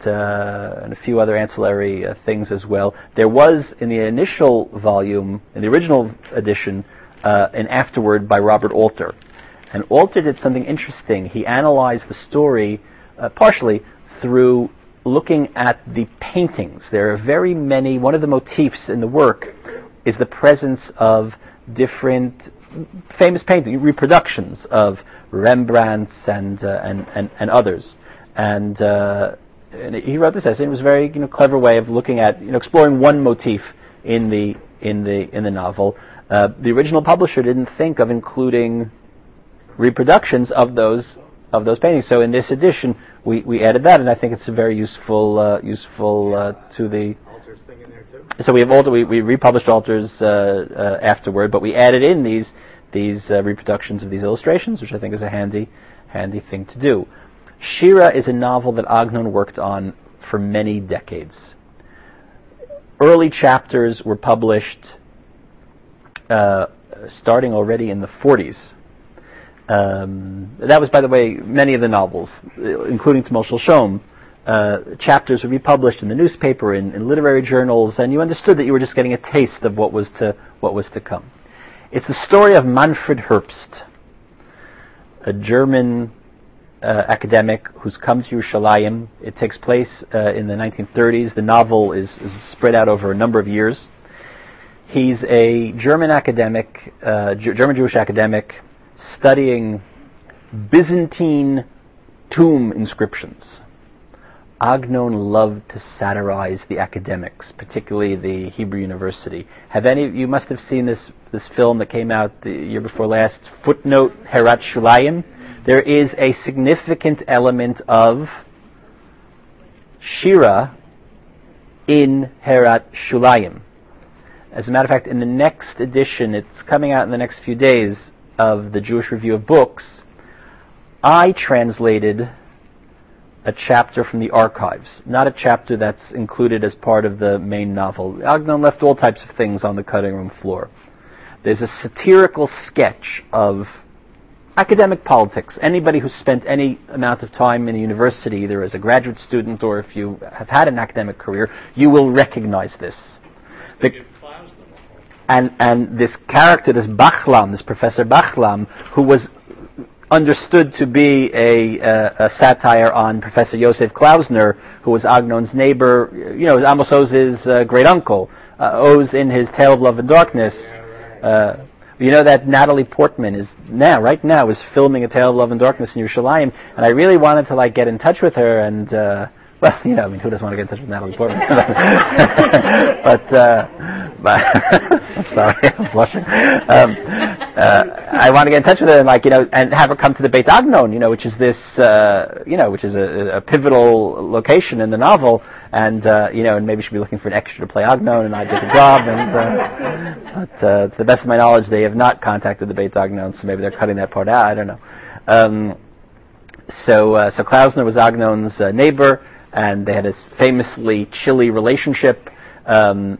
a few other ancillary things as well. There was, in the initial volume, in the original edition, an afterword by Robert Alter. And Alter did something interesting. He analyzed the story partially through looking at the paintings. There are very many, one of the motifs in the work is the presence of different famous painting reproductions of Rembrandts and others. And and he wrote this essay. It was a very clever way of looking at exploring one motif in the novel. The original publisher didn't think of including reproductions of those paintings. So in this edition, we added that, and I think it's a very useful to the. Altars thing in there too. So we have we republished Altars afterward, but we added in these reproductions of these illustrations, which I think is a handy thing to do. Shira is a novel that Agnon worked on for many decades. Early chapters were published starting already in the 40s. That was, by the way, many of the novels, including Tamil Shel Shom. Chapters would be published in the newspaper, in literary journals, and you understood that you were just getting a taste of what was to come. It's the story of Manfred Herbst, a German academic who's come to Yerushalayim. It takes place in the 1930s. The novel is spread out over a number of years. He's a German academic, German-Jewish academic, studying Byzantine tomb inscriptions. Agnon loved to satirize the academics, particularly the Hebrew University. You must have seen this film that came out the year before last, Footnote Herat Shulayim. There is a significant element of Shira in Herat Shulayim. As a matter of fact, in the next edition, it's coming out in the next few days, of the Jewish Review of Books, I translated a chapter from the archives, not a chapter that's included as part of the main novel. Agnon left all types of things on the cutting room floor. There's a satirical sketch of academic politics. Anybody who's spent any amount of time in a university, either as a graduate student or if you have had an academic career, you will recognize this. And this character, this Bachlam, this Professor Bachlam, who was understood to be a satire on Professor Yosef Klausner, who was Agnon's neighbor, Amos Oz's great uncle. Oz in his Tale of Love and Darkness. That Natalie Portman right now is filming a Tale of Love and Darkness in Yerushalayim, and I really wanted to get in touch with her and. Who doesn't want to get in touch with Natalie Portman? but I'm sorry, I'm blushing. I want to get in touch with her and and have her come to the Beit Agnon, which is this, which is a pivotal location in the novel, and and maybe she'd be looking for an extra to play Agnon, and I did the job. But to the best of my knowledge, they have not contacted the Beit Agnon, so maybe they're cutting that part out. I don't know. So Klausner was Agnon's neighbor. And they had this famously chilly relationship, so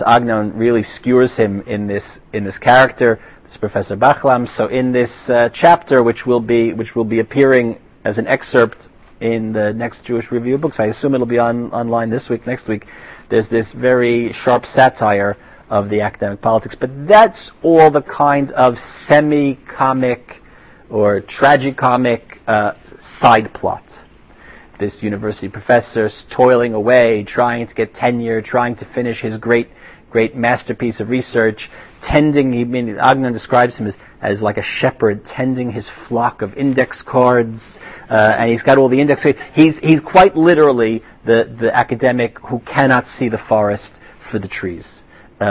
Agnon really skewers him in this character, this Professor Bachlam. So in this chapter, which will be appearing as an excerpt in the next Jewish Review of Books, I assume it'll be online next week. There's this very sharp satire of the academic politics, but that's all the kind of semi-comic or tragicomic side plot. This university professor toiling away, trying to get tenure, trying to finish his great masterpiece of research, Agnon describes him as like a shepherd tending his flock of index cards, and he's got all the index cards. He's quite literally the academic who cannot see the forest for the trees.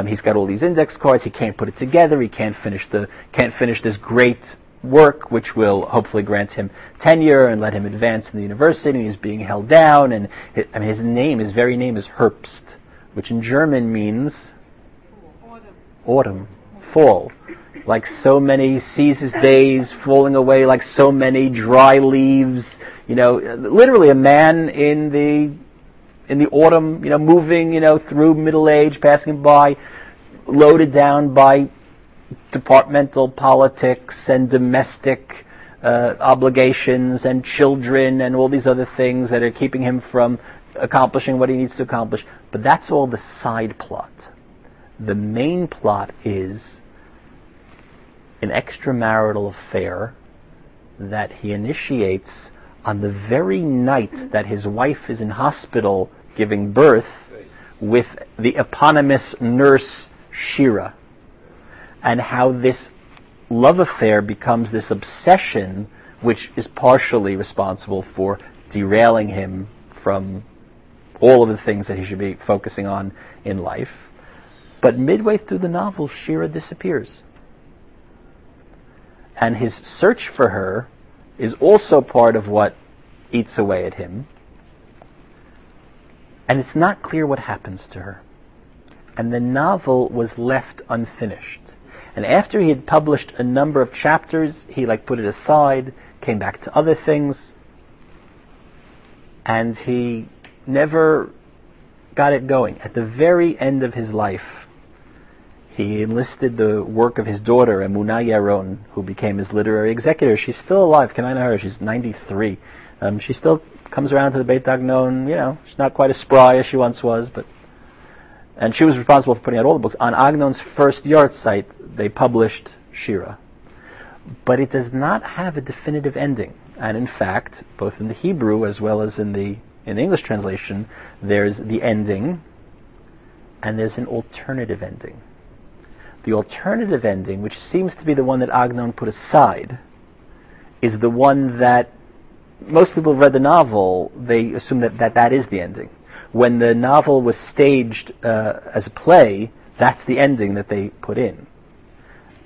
He's got all these index cards. He can't put it together. He can't finish this great work, which will hopefully grant him tenure and let him advance in the university. And he's being held down, and his very name is Herbst, which in German means autumn, fall. Like so many seasons, days falling away, like so many dry leaves. Literally a man in the autumn, moving, through middle age, passing by, loaded down by departmental politics and domestic obligations and children and all these other things that are keeping him from accomplishing what he needs to accomplish. But that's all the side plot. The main plot is an extramarital affair that he initiates on the very night that his wife is in hospital giving birth with the eponymous nurse Shira. And how this love affair becomes this obsession which is partially responsible for derailing him from all of the things that he should be focusing on in life. But midway through the novel, Shira disappears. And his search for her is also part of what eats away at him. And it's not clear what happens to her. And the novel was left unfinished. And after he had published a number of chapters, he put it aside, came back to other things, and he never got it going. At the very end of his life, he enlisted the work of his daughter, Emunah Yaron, who became his literary executor. She's still alive. Can I know her? She's 93. She still comes around to the Beit Agnon. She's not quite as spry as she once was, and she was responsible for putting out all the books. On Agnon's first yard site, they published Shira. But it does not have a definitive ending. And in fact, both in the Hebrew as well as in the English translation, there's the ending and there's an alternative ending. The alternative ending, which seems to be the one that Agnon put aside, is the one that most people who've read the novel, they assume that is the ending. When the novel was staged as a play, that's the ending that they put in.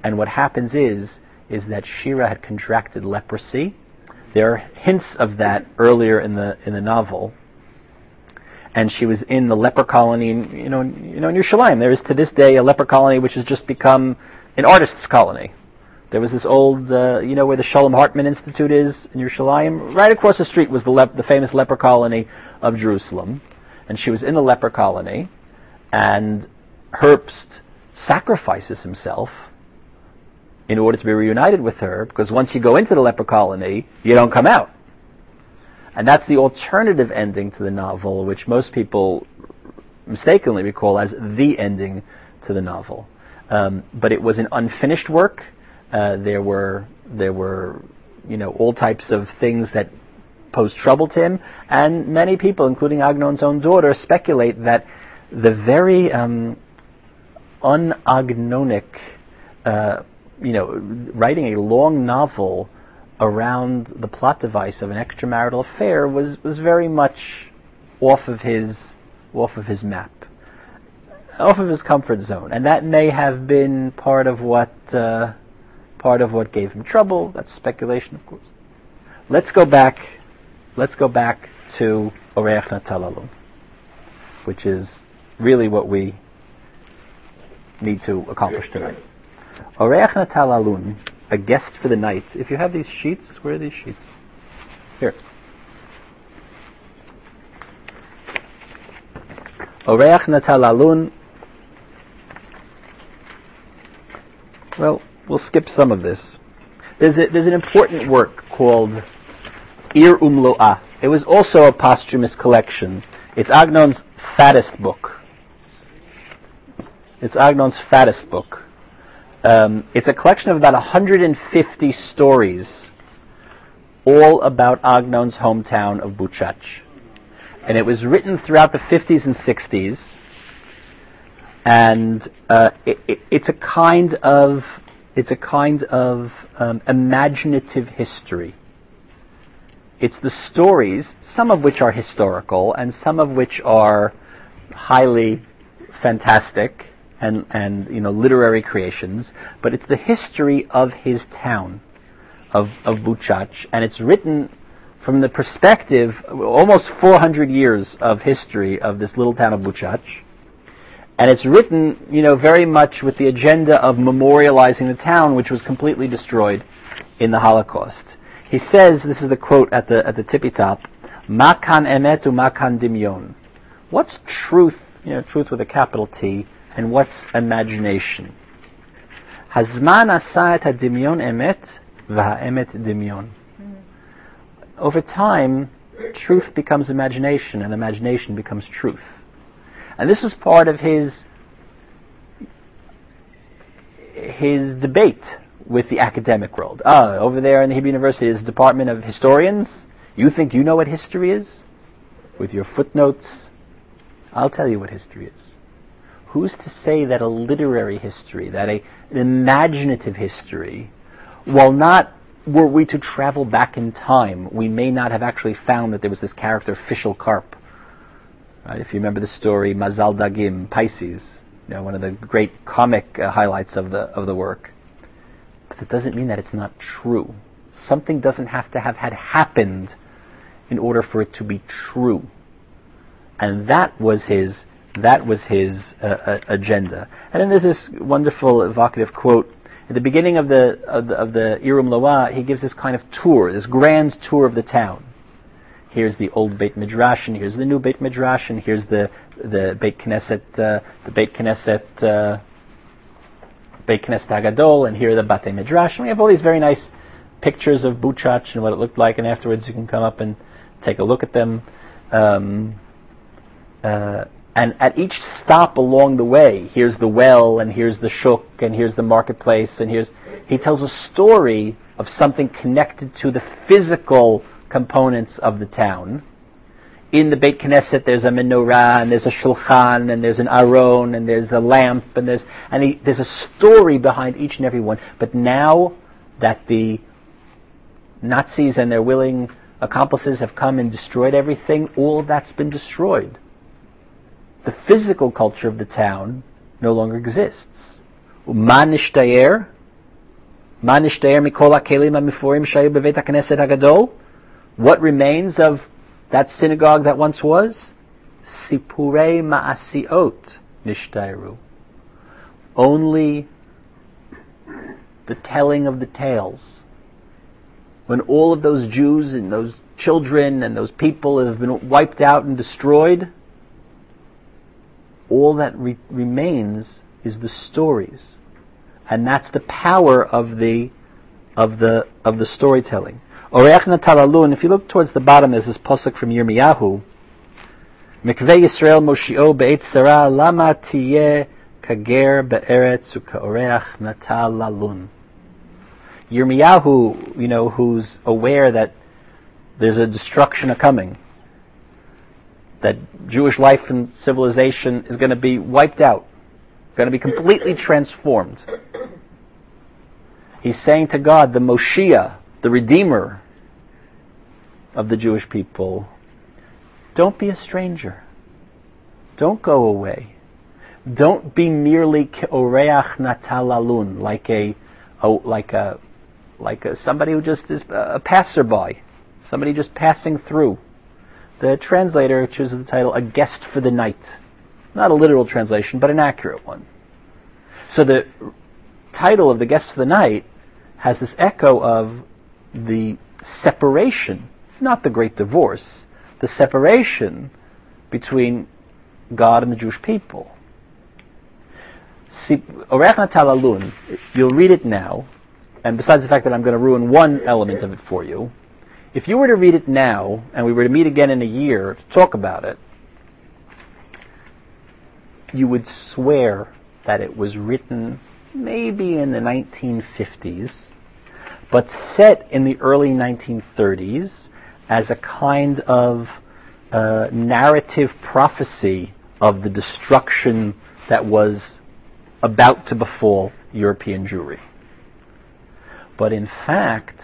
And what happens is that Shira had contracted leprosy. There are hints of that earlier in the novel. And she was in the leper colony, in Yerushalayim. There is to this day a leper colony which has just become an artist's colony. There was this old, where the Shalom Hartman Institute is in Yerushalayim. Right across the street was the famous leper colony of Jerusalem. And she was in the leper colony, and Herbst sacrifices himself in order to be reunited with her, because once you go into the leper colony, you don't come out. And that's the alternative ending to the novel, which most people mistakenly recall as the ending to the novel. But it was an unfinished work. There were all types of things that posed trouble to him, and many people, including Agnon's own daughter, speculate that the very un-Agnonic, writing a long novel around the plot device of an extramarital affair was very much off of his map, off of his comfort zone, and that may have been part of what gave him trouble. That's speculation, of course. Let's go back to Oreach Natalalun, which is really what we need to accomplish tonight. Oreach Natalalun, a guest for the night. If you have these sheets, where are these sheets? Here. Oreach Natalalun. Well, we'll skip some of this. There's an important work called Ir Umlo'ah. It was also a posthumous collection. It's Agnon's fattest book. It's a collection of about 150 stories, all about Agnon's hometown of Buchach. And it was written throughout the 50s and 60s. And it's a kind of imaginative history. It's the stories, some of which are historical and some of which are highly fantastic and literary creations, but it's the history of his town, of Buchach, and it's written from the perspective, almost 400 years of history of this little town of Buchach, and it's written, very much with the agenda of memorializing the town, which was completely destroyed in the Holocaust. He says, this is the quote at the tippy top, "Ma kan emet u ma kan dimyon." What's truth? Truth with a capital T, and what's imagination? Hazman asa et hadimyon emet, v'ha'emet dimyon. Over time, truth becomes imagination, and imagination becomes truth. And this was part of his debate with the academic world. Over there in the Hebrew University is the Department of Historians. You think you know what history is? With your footnotes, I'll tell you what history is. Who's to say that a literary history, that an imaginative history, while not were we to travel back in time, we may not have actually found that there was this character, Fischl Karp. Right? If you remember the story, Mazal Dagim, Pisces, one of the great comic highlights of the work. But that doesn't mean that it's not true. Something doesn't have to have had happened in order for it to be true. And that was his agenda. And then there's this wonderful evocative quote at the beginning of the Irum Loa. He gives this kind of tour, this grand tour of the town. Here's the old Beit Midrash, and here's the new Beit Midrash, and here's the Beit Knesset, Beit Knesset Hagadol, and here are the Batei Midrash. And we have all these very nice pictures of Buchach and what it looked like, and afterwards you can come up and take a look at them. And at each stop along the way, here's the well, and here's the shuk, and here's the marketplace, and he tells a story of something connected to the physical components of the town. In the Beit Knesset, there's a menorah, and there's a shulchan, and there's an aron, and there's a lamp, and there's a story behind each and every one. But now that the Nazis and their willing accomplices have come and destroyed everything, all of that's been destroyed. The physical culture of the town no longer exists. Ma nishtayer mikol hakelim hamiforim shayu beveit hakneset hagadol? What remains of that synagogue that once was? Sipurei ma'asiot nishtayeru. Only the telling of the tales. When all of those Jews and those children and those people have been wiped out and destroyed, all that remains is the stories, and that's the power of the storytelling. Oreach natal alun. If you look towards the bottom, there's this pasuk from Yirmiyahu. Mikvei Yisrael Moshio be'et Sarah lama tiyeh kager be'eretz u'ka'oreach natal alun. Yirmiyahu, who's aware that there's a destruction coming, that Jewish life and civilization is going to be wiped out, going to be completely transformed. He's saying to God, the Moshiach, the Redeemer of the Jewish people, don't be a stranger. Don't go away. Don't be merely ke'oreach natalalun, like somebody who just is a passerby, somebody just passing through. The translator chooses the title, A Guest for the Night. Not a literal translation, but an accurate one. So the title of The Guest for the Night has this echo of the separation, not the great divorce, the separation between God and the Jewish people. Orech Natal Alun, you'll read it now, and besides the fact that I'm going to ruin one element of it for you, if you were to read it now, and we were to meet again in a year to talk about it, you would swear that it was written maybe in the 1950s, but set in the early 1930s as a kind of narrative prophecy of the destruction that was about to befall European Jewry. But in fact,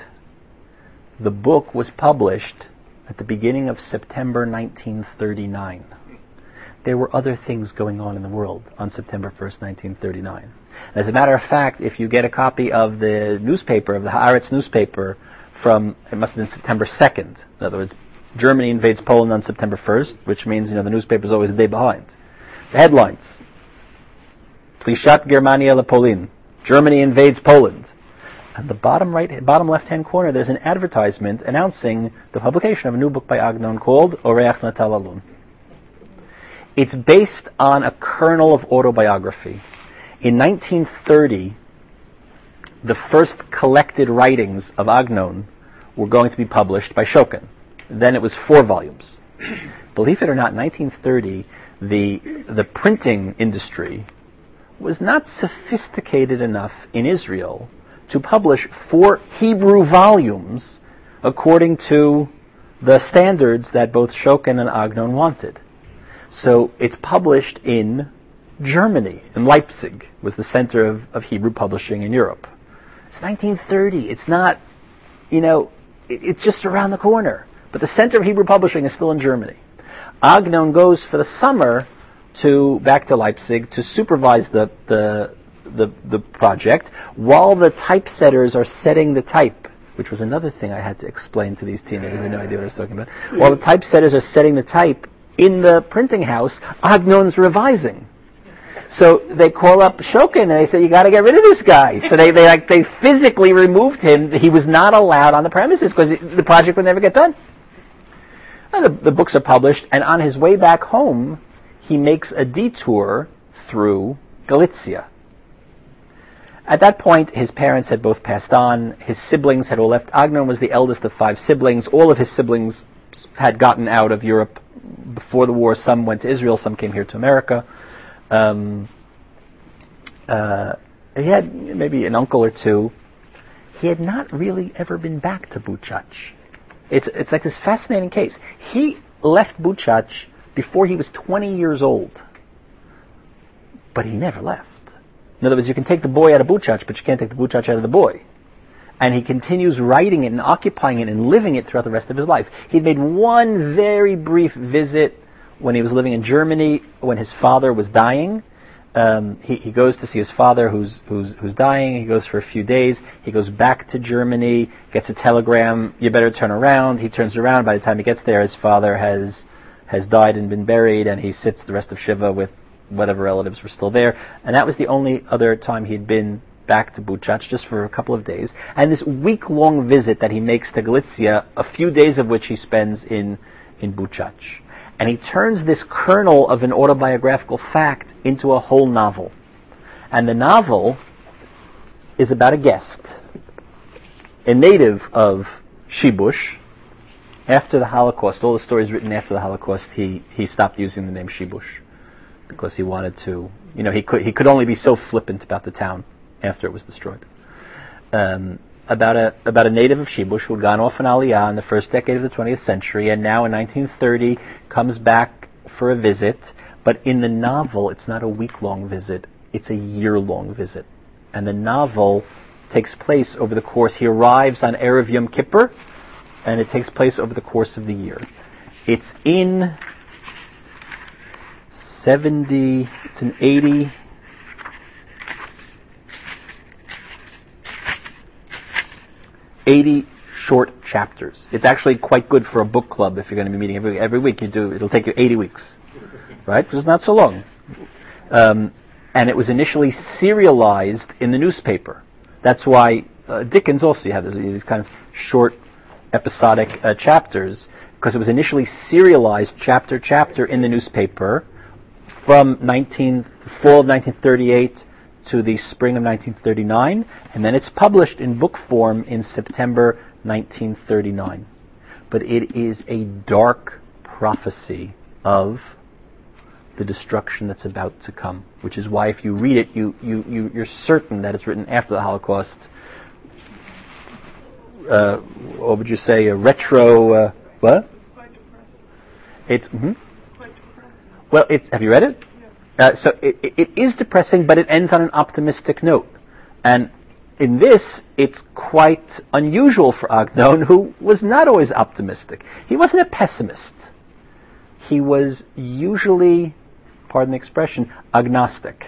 the book was published at the beginning of September 1939. There were other things going on in the world on September 1st, 1939. As a matter of fact, if you get a copy of the newspaper, of the Haaretz newspaper from, it must have been September 2nd. In other words, Germany invades Poland on September 1st, which means, the newspaper is always a day behind. The headlines: Plishat Germania la Polin. Germany invades Poland. At the bottom left-hand corner, there's an advertisement announcing the publication of a new book by Agnon called Oreach Natal Alun. It's based on a kernel of autobiography. In 1930, the first collected writings of Agnon were going to be published by Shokin. Then it was 4 volumes. Believe it or not, in 1930, the printing industry was not sophisticated enough in Israel to publish 4 Hebrew volumes according to the standards that both Shokin and Agnon wanted. So it's published in Germany, in Leipzig, was the center of Hebrew publishing in Europe. It's 1930. It's not it's just around the corner. But the center of Hebrew publishing is still in Germany. Agnon goes for the summer back to Leipzig to supervise the project while the typesetters are setting the type, which was another thing I had to explain to these teenagers. They had no idea what I was talking about. While the typesetters are setting the type in the printing house, Agnon's revising. So they call up Shokin and they say, you got to get rid of this guy. So they physically removed him. He was not allowed on the premises because the project would never get done. And the books are published, and on his way back home, he makes a detour through Galicia. At that point, his parents had both passed on. His siblings had all left. Agnon was the eldest of 5 siblings. All of his siblings had gotten out of Europe before the war. Some went to Israel. Some came here to America. He had maybe an uncle or two. He had not really ever been back to Buchach. It's like this fascinating case. He left Buchach before he was 20 years old, but he never left. In other words, you can take the boy out of Buchach, but you can't take the Buchach out of the boy. And he continues writing it and occupying it and living it throughout the rest of his life. He'd made one very brief visit when he was living in Germany when his father was dying. He goes to see his father who's dying. He goes for a few days. He goes back to Germany, gets a telegram, you better turn around. He turns around. By the time he gets there, his father has died and been buried, and he sits the rest of Shiva with whatever relatives were still there. And that was the only other time he'd been back to Buchach, just for a couple of days. And this week-long visit that he makes to Galicia, a few days of which he spends in Buchach. And he turns this kernel of an autobiographical fact into a whole novel. And the novel is about a guest, a native of Shibush. After the Holocaust, all the stories written after the Holocaust, he stopped using the name Shibush because he wanted to, he could only be so flippant about the town after it was destroyed. About a native of Shibush who had gone off in Aliyah in the first decade of the 20th century, and now in 1930 comes back for a visit. But in the novel, it's not a week-long visit; it's a year-long visit. And the novel takes place over the course. He arrives on Erev Yom Kippur, and it takes place over the course of the year. It's in 80 short chapters. It's actually quite good for a book club if you're going to be meeting every week. It'll take you 80 weeks, right? Because it's not so long. And it was initially serialized in the newspaper. That's why Dickens also had these kind of short, episodic chapters, because it was initially serialized chapter in the newspaper from fall of 1938 to the spring of 1939, and then it's published in book form in September 1939. But it is a dark prophecy of the destruction that's about to come, which is why if you read it, you're certain that it's written after the Holocaust. What would you say, a retro, what? It's quite depressing. Well, have you read it? So it is depressing, but it ends on an optimistic note. And in this, it's quite unusual for Agnon, who was not always optimistic. He wasn't a pessimist. He was usually, pardon the expression, agnostic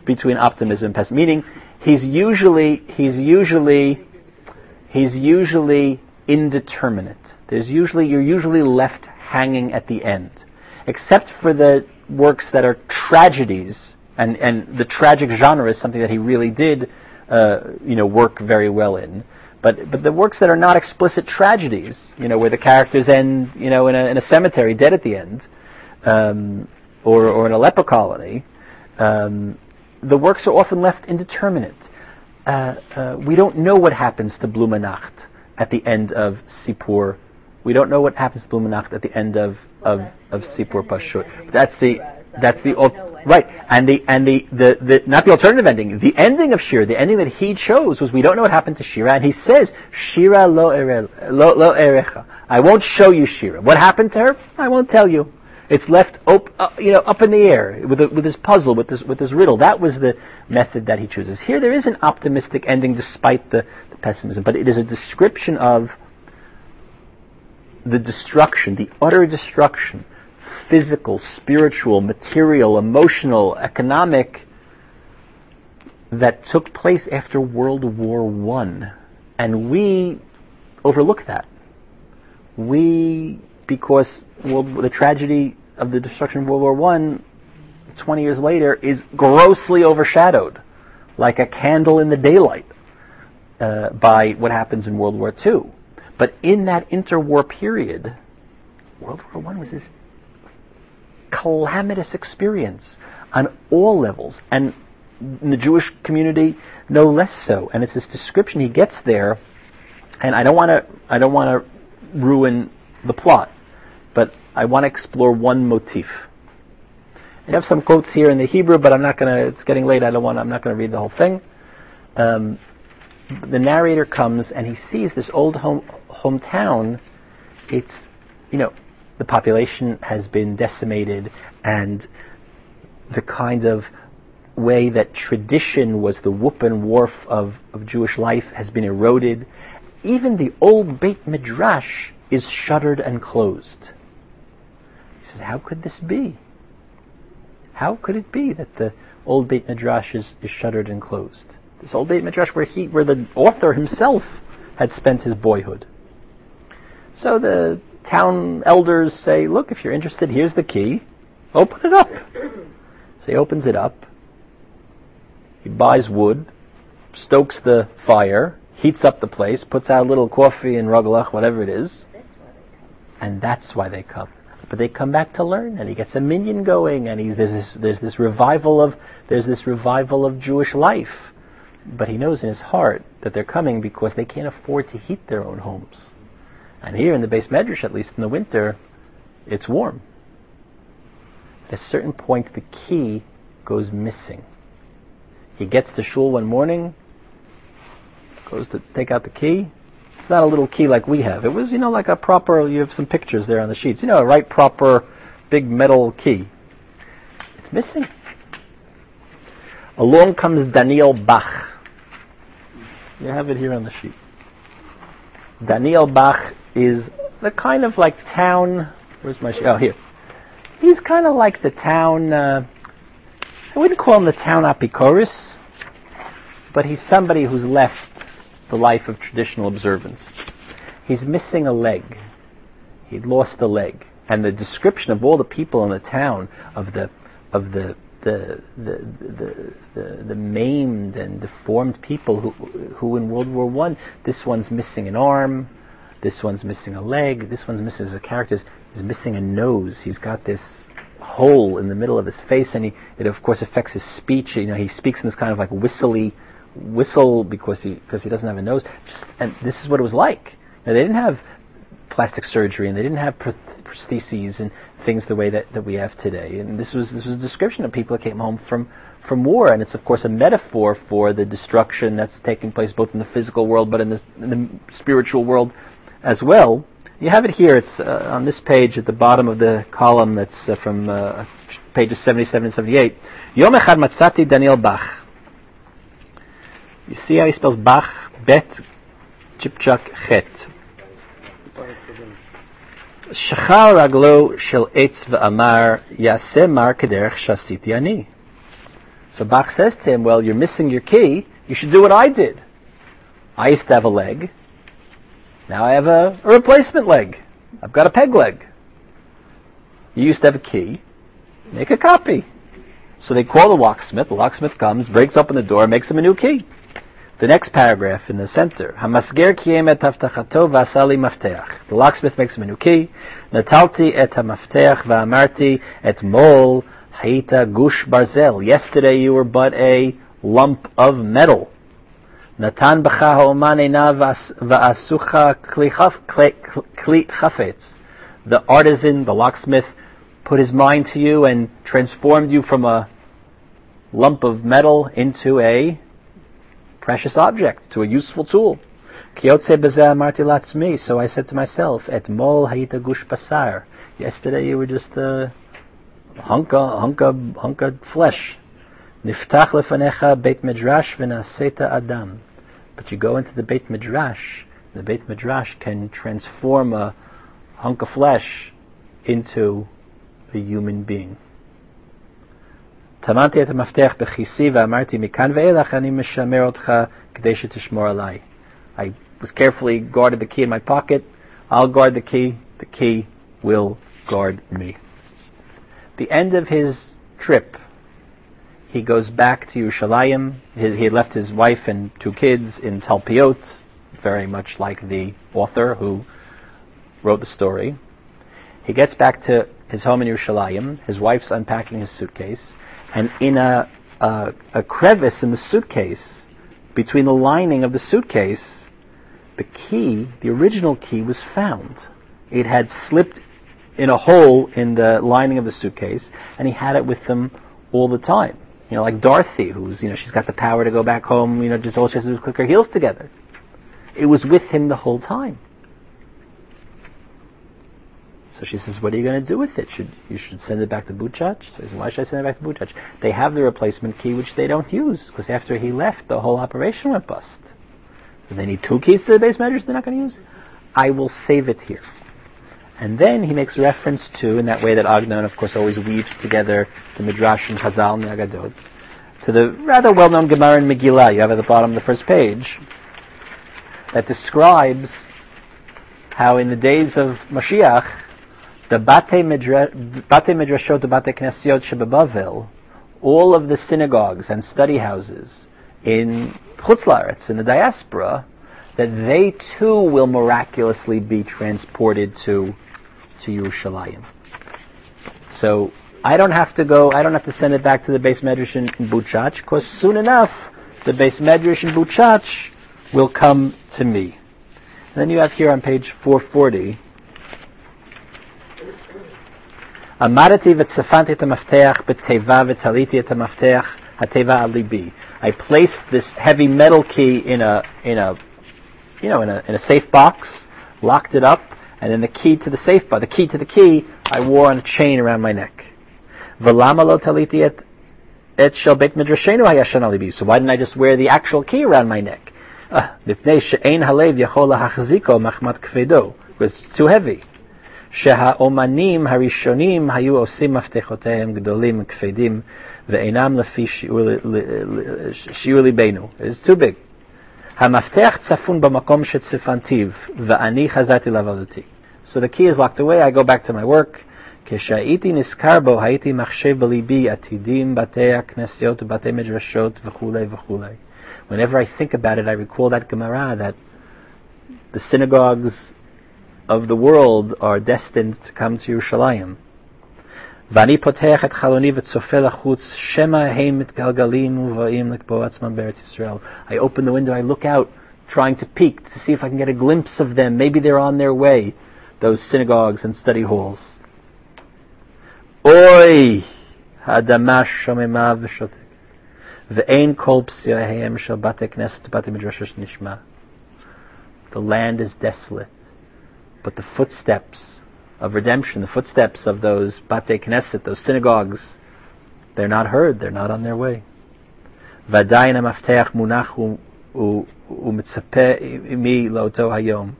between optimism and pessimism. Meaning, he's usually indeterminate. You're usually left hanging at the end, except for the works that are tragedies, and the tragic genre is something that he really did, work very well in. But the works that are not explicit tragedies, where the characters end, in a cemetery, dead at the end, or in a leper colony, the works are often left indeterminate. We don't know what happens to Blumenacht at the end of Sipur. We don't know what happens to Blumenacht at the end of Sipur Pashut. That's the right, and the not the alternative ending. The ending of Shira, the ending that he chose, was we don't know what happened to Shira, and he says Shira lo erecha. I won't show you Shira. What happened to her? I won't tell you. It's left up in the air with this puzzle, with this riddle. That was the method that he chooses. Here, there is an optimistic ending despite the pessimism, but it is a description of the destruction, the utter destruction, physical, spiritual, material, emotional, economic, that took place after World War I. And we overlook that. Because the tragedy of the destruction of World War I, 20 years later, is grossly overshadowed, like a candle in the daylight, by what happens in World War II. But in that interwar period, World War I was this calamitous experience on all levels, and in the Jewish community, no less so. And it's this description he gets there, and I don't want to ruin the plot, but I want to explore one motif. I have some quotes here in the Hebrew, but it's getting late, I'm not going to read the whole thing. The narrator comes and he sees this old hometown. It's, the population has been decimated, and the kind of way that tradition was the whoop and wharf of Jewish life has been eroded. Even the old Beit Midrash is shuttered and closed. He says, how could this be? How could it be that the old Beit Midrash is shuttered and closed? This old Beit Midrash where the author himself had spent his boyhood. So the town elders say, look, if you're interested, here's the key. Open it up. So he opens it up. He buys wood, stokes the fire, heats up the place, puts out a little coffee and rugelach, whatever it is. And that's why they come. But they come back to learn, and he gets a minyan going, and there's this revival of Jewish life. But he knows in his heart that they're coming because they can't afford to heat their own homes. And here in the Beis Medrash, at least in the winter, it's warm. At a certain point, the key goes missing. He gets to shul one morning, goes to take out the key. It's not a little key like we have. It was, like a proper, you have some pictures there on the sheets, a right proper big metal key. It's missing. Along comes Daniel Bach. You have it here on the sheet. Daniel Bach is the kind of like town, where's my sheet? Oh, here. He's kind of like the town, I wouldn't call him the town apikoris, but he's somebody who's left the life of traditional observance. He's missing a leg. He'd lost a leg. And the description of all the people in the town, of the maimed and deformed people who in World War I, this one's missing an arm, this one's missing a leg, this one's missing, as a character is missing a nose. He's got this hole in the middle of his face, and it of course affects his speech. He speaks in this kind of like whistle because he doesn't have a nose. And this is what it was like. Now, they didn't have plastic surgery, and they didn't have prostheses and things the way that we have today. And this was a description of people that came home from war, and it's of course a metaphor for the destruction that's taking place both in the physical world but in the spiritual world as well. You have it here. It's on this page at the bottom of the column. That's from pages 77 and 78. Yom echad matzati Daniel Bach. You see how he spells Bach? Bet, Chipchak, Chet. Shachar raglo shel etz v'amar yaseh mar kederech shasiti ani. So Bach says to him, well, you're missing your key. You should do what I did. I used to have a leg. Now I have a replacement leg. I've got a peg leg. You used to have a key. Make a copy. So they call the locksmith. The locksmith comes, breaks open the door, makes him a new key. The next paragraph in the center. Hamasger kiyem et haftachato v'asali mafteach. The locksmith makes him a new key. Natalti et hamafteach v'amarti et mol haita gush barzel. Yesterday you were but a lump of metal. Natan b'cha ha'oman einav v'asucha kli chafetz. The artisan, the locksmith, put his mind to you and transformed you from a lump of metal into a precious object, to a useful tool. So I said to myself, Et mol hayita gush basar. Yesterday you were just a hunk of flesh. Niftach lefanecha beit midrash v'naseta adam. But you go into the Beit Midrash. The Beit Midrash can transform a hunk of flesh into a human being. Tamanti et hamaftech bechisi v'amarti mikan ve'elach ani mishamer otcha k'dei shetishmor alai. I was carefully guarded the key in my pocket. I'll guard the key. The key will guard me. The end of his trip, he goes back to Yerushalayim. He had left his wife and 2 kids in Talpiot, very much like the author who wrote the story. He gets back to his home in Yerushalayim. His wife's unpacking his suitcase, and in a crevice in the suitcase, between the lining of the suitcase, the key, the original key, was found. It had slipped in a hole in the lining of the suitcase, and he had it with him all the time. Like Dorothy, who's, she's got the power to go back home, just all she has to do is click her heels together. It was with him the whole time. So she says, what are you going to do with it? You should send it back to Buchach? She says, why should I send it back to Buchach? They have the replacement key, which they don't use, because after he left, the whole operation went bust. So they need 2 keys to the base measures they're not going to use? I will save it here. And then he makes reference to, in that way that Agnon, of course, always weaves together the Midrash and Chazal and the Agadot, to the rather well-known Gemara in Megillah, you have at the bottom of the first page, that describes how in the days of Mashiach, the Batei Midrashot, the Batei Knesiot Shebebavel, all of the synagogues and study houses in Chutz La'aretz, in the diaspora, that they too will miraculously be transported to Yerushalayim. So I don't have to send it back to the base medrash in Buchach, because soon enough the base medrash in Buchach will come to me. And then you have here on page 440, Amarati v'tzafanti et hamaftech b'teva v'taliti et hamaftech hateva al libi. I placed this heavy metal key in a safe box, locked it up, and then the key to the safe box, the key to the key, I wore on a chain around my neck. V'lama lo taliti et shel beit midrashenu hayashan al libi. So why didn't I just wear the actual key around my neck? Mipnei she'ein halev yachol lahachziko machmat kvedo. It was too heavy. שהאומנים הראשונים היו עושים מפתחותיהם גדולים כבדים ואינם לפי שיעור ליבנו. It's too big. המפתח צפון במקום שצפנתיו ואני חזרתי לעבודתי. So the key is locked away, I go back to my work. כשהייתי נזכר בו הייתי מחשב בליבי עתידים בתי הכנסיות ובתי מדרשות וכולי וכולי. Whenever I think about it, I recall that Gemara that the synagogues of the world are destined to come to Yerushalayim. ואני פותח את חלוני וצופה לחוץ שמא הם מתגלגלים ובאים לקבוע עצמם בארץ ישראל. I open the window, I look out, trying to peek to see if I can get a glimpse of them. Maybe they're on their way, those synagogues and study halls. אוי, האדמה שוממה ושותק, ואין כל פסיעיהם של בתי כנסת ובתי מדרשות נשמע. The land is desolate, but the footsteps of redemption, the footsteps of those Batei Knesset, those synagogues, they're not heard, they're not on their way. ועדיין המפתח מונח ומצפה עמי לאותו היום.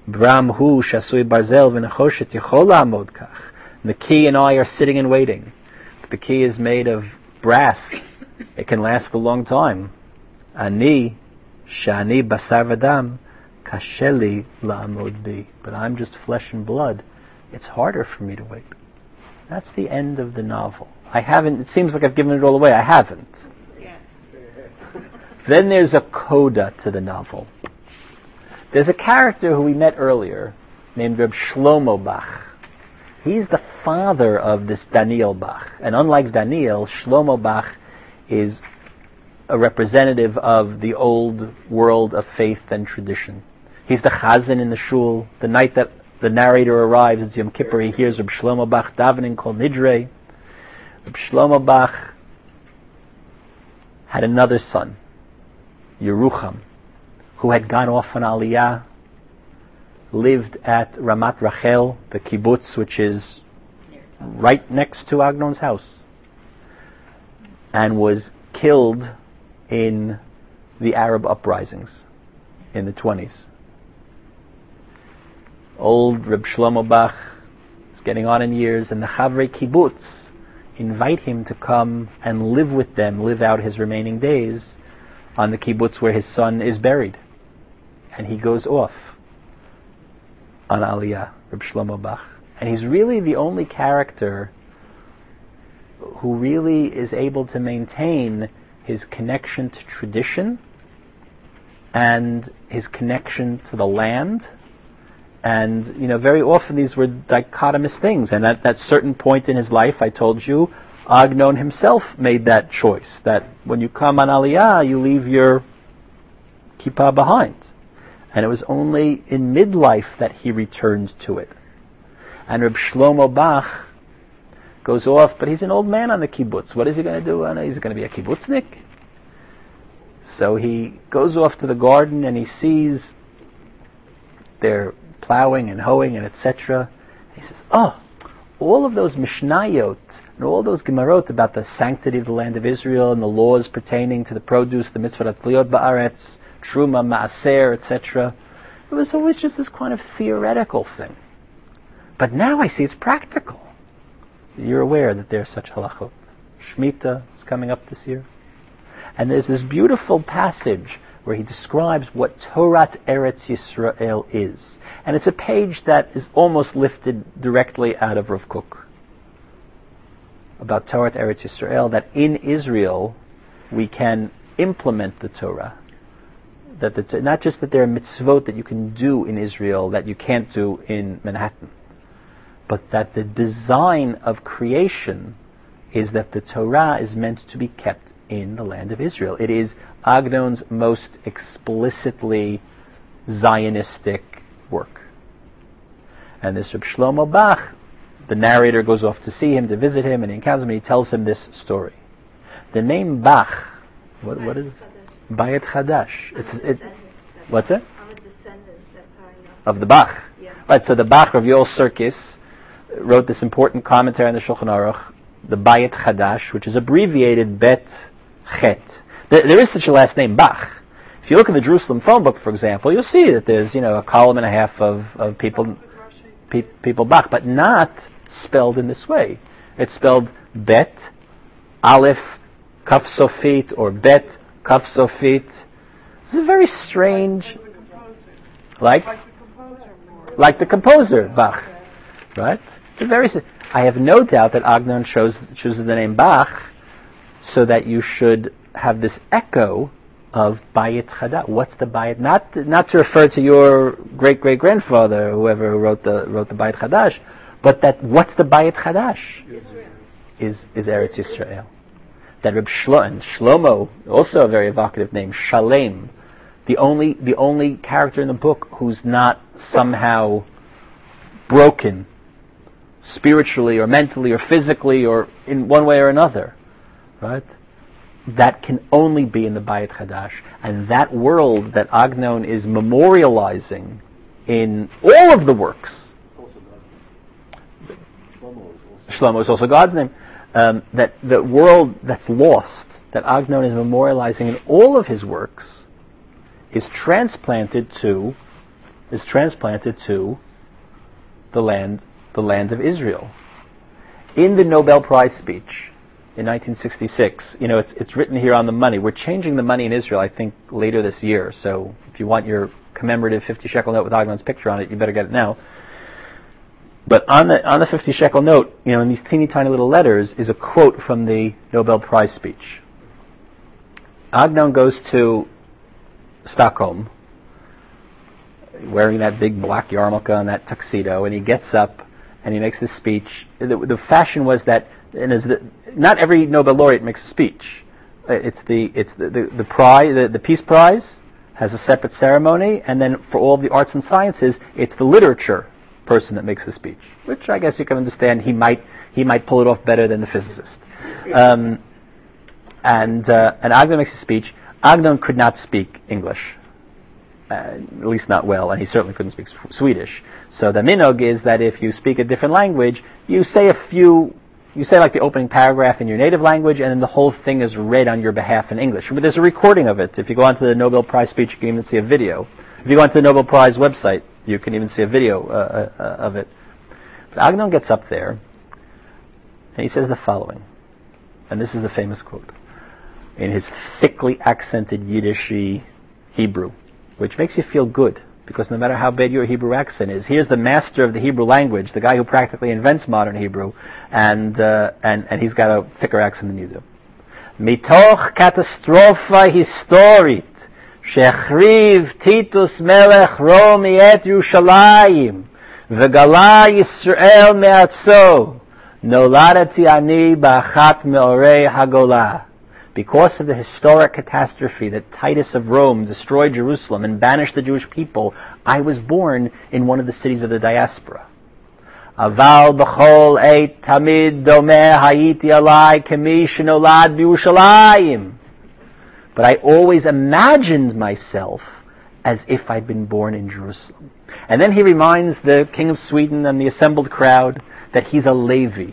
ברם הוא שעשוי ברזל ונחושת יכול לעמוד כך. The key and I are sitting and waiting. The key is made of brass. It can last a long time. אני, שאני בשר ודם, קשה לי לעמוד בי. But I'm just flesh and blood. It's harder for me to wait. That's the end of the novel. It seems like I've given it all away. I haven't. Yeah. Then there's a coda to the novel. There's a character who we met earlier named Reb Shlomo Bach. He's the father of this Daniel Bach. And unlike Daniel, Shlomo Bach is a representative of the old world of faith and tradition. He's the chazan in the shul. The night that the narrator arrives, it's Yom Kippur, he hears Reb Shlomo Bach davening Kol Nidrei. Reb Shlomo Bach had another son, Yerucham, who had gone off on Aliyah lived at Ramat Rachel, the kibbutz, which is right next to Agnon's house, and was killed in the Arab uprisings in the 20s. Old Reb Shlomo Bach is getting on in years, and the Chavrei Kibbutz invite him to come and live with them, live out his remaining days on the kibbutz where his son is buried. And he goes off on Aliyah, Reb Shlomo Bach. And he's really the only character who really is able to maintain his connection to tradition and his connection to the land. And, very often these were dichotomous things. And at that certain point in his life, I told you, Agnon himself made that choice, that when you come on Aliyah, you leave your kippah behind. And it was only in midlife that he returned to it. And Reb Shlomo Bach goes off, but he's an old man on the kibbutz. What is he going to do? He's going to be a kibbutznik. So he goes off to the garden and he sees they're plowing and hoeing and etc. He says, all of those Mishnayot and all those Gemarot about the sanctity of the land of Israel and the laws pertaining to the produce, the mitzvah atliyot ba'aretz, truma, maaser, etc. It was always just this kind of theoretical thing. But now I see it's practical. You're aware that there's such halachot. Shemitah is coming up this year. And there's this beautiful passage where he describes what Torat Eretz Yisrael is. And it's a page that is almost lifted directly out of Rav Kook. About Torat Eretz Yisrael, that in Israel we can implement the Torah. That not just that there are mitzvot that you can do in Israel that you can't do in Manhattan, but that the design of creation is that the Torah is meant to be kept in the land of Israel. It is Agnon's most explicitly Zionistic work. And this Reb Shlomo Bach, the narrator goes off to see him, to visit him, and he encounters him and he tells him this story. The name Bach, what is it? Bayit Chadash. What's it? Of the Bach. Yeah. Right, so the Bach, Rav Yoel Sirkis, wrote this important commentary on the Shulchan Aruch, the Bayit Chadash, which is abbreviated Bet Chet. There is such a last name, Bach. If you look in the Jerusalem phone book, for example, you'll see that there's, a column and a half of people Bach, but not spelled in this way. It's spelled Bet, Aleph, Kaf Sofit, or Bet, Kaf Sofit. This is very strange. Like the composer, Bach. Right? I have no doubt that Agnon chooses the name Bach so that you should have this echo of Bayit Chadash. What's the Bayit? Not to refer to your great-great-grandfather, whoever wrote the Bayit Chadash, but that what's the Bayit Chadash? Is Eretz Yisrael. That Reb Shlomo, also a very evocative name, Shalem, the only character in the book who's not somehow broken spiritually or mentally or physically or in one way or another, right? That can only be in the Bayit Chadash. And that world that Agnon is memorializing in all of the works. Shlomo is also God's name. That the world that's lost, that Agnon is memorializing in all of his works, is transplanted to the land of Israel. In the Nobel Prize speech in 1966, it's written here on the money. We're changing the money in Israel, I think, later this year. So if you want your commemorative 50 shekel note with Agnon's picture on it, you better get it now. But on the 50 shekel note, in these teeny tiny little letters, is a quote from the Nobel Prize speech. Agnon goes to Stockholm, wearing that big black yarmulke and that tuxedo, and he gets up and he makes this speech. The fashion was that, not every Nobel laureate makes a speech. It's the prize, the Peace Prize has a separate ceremony, and then for all the arts and sciences, it's the literature person that makes the speech, which I guess you can understand he might pull it off better than the physicist. And Agnon makes a speech. Agnon could not speak English. at least not well, and he certainly couldn't speak Swedish. So the minog is that if you speak a different language, you say like the opening paragraph in your native language, and then the whole thing is read on your behalf in English. But there's a recording of it. If you go onto the Nobel Prize speech, you can even see a video. If you go onto the Nobel Prize website, you can even see a video of it. But Agnon gets up there, and he says the following, and this is the famous quote, in his thickly accented Yiddishy Hebrew, which makes you feel good, because no matter how bad your Hebrew accent is, here's the master of the Hebrew language, the guy who practically invents modern Hebrew, and he's got a thicker accent than you do. Mitoch katastrofa historit, shechriv Titus melech Romi et Yerushalayim, v'gala Yisrael me'atzo, noladati ani ba'achat me'orei hagolah. Because of the historic catastrophe that Titus of Rome destroyed Jerusalem and banished the Jewish people, I was born in one of the cities of the diaspora. Aval b'chol eit tamid domeh hayiti alai kemi shenolad b'Yerushalayim. But I always imagined myself as if I'd been born in Jerusalem. And then he reminds the King of Sweden and the assembled crowd that he's a Levi.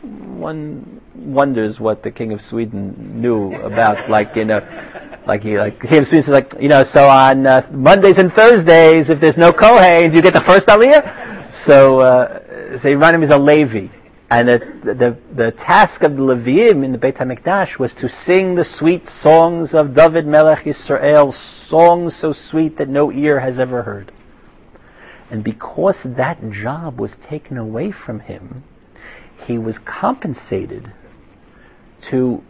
One wonders what the King of Sweden knew about, the King of Sweden says, so on Mondays and Thursdays, if there's no Kohen, you get the first Aliyah. So he reminded him he's a Levi. And the task of the Leviim in the Beit HaMikdash was to sing the sweet songs of David Melech Yisrael, songs so sweet that no ear has ever heard. And because that job was taken away from him, he was compensated to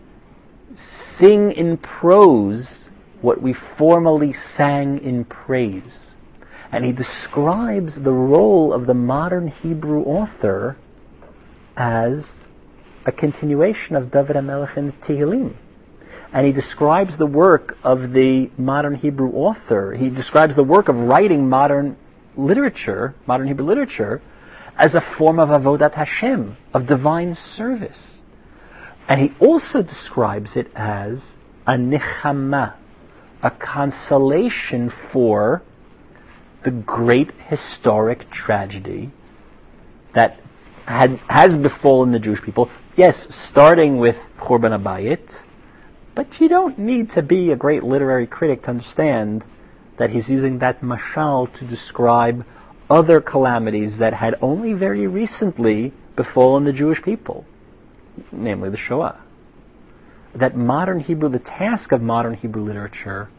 sing in prose what we formerly sang in praise. And he describes the role of the modern Hebrew author as a continuation of David HaMelech in Tehillim. And he describes the work of the modern Hebrew author, he describes the work of writing modern Hebrew literature, as a form of avodat Hashem, of divine service. And he also describes it as a nechama, a consolation for the great historic tragedy that has befallen the Jewish people. Yes, starting with Churban HaBayit, but you don't need to be a great literary critic to understand that he's using that mashal to describe other calamities that had only very recently befallen the Jewish people, namely the Shoah. That the task of modern Hebrew literature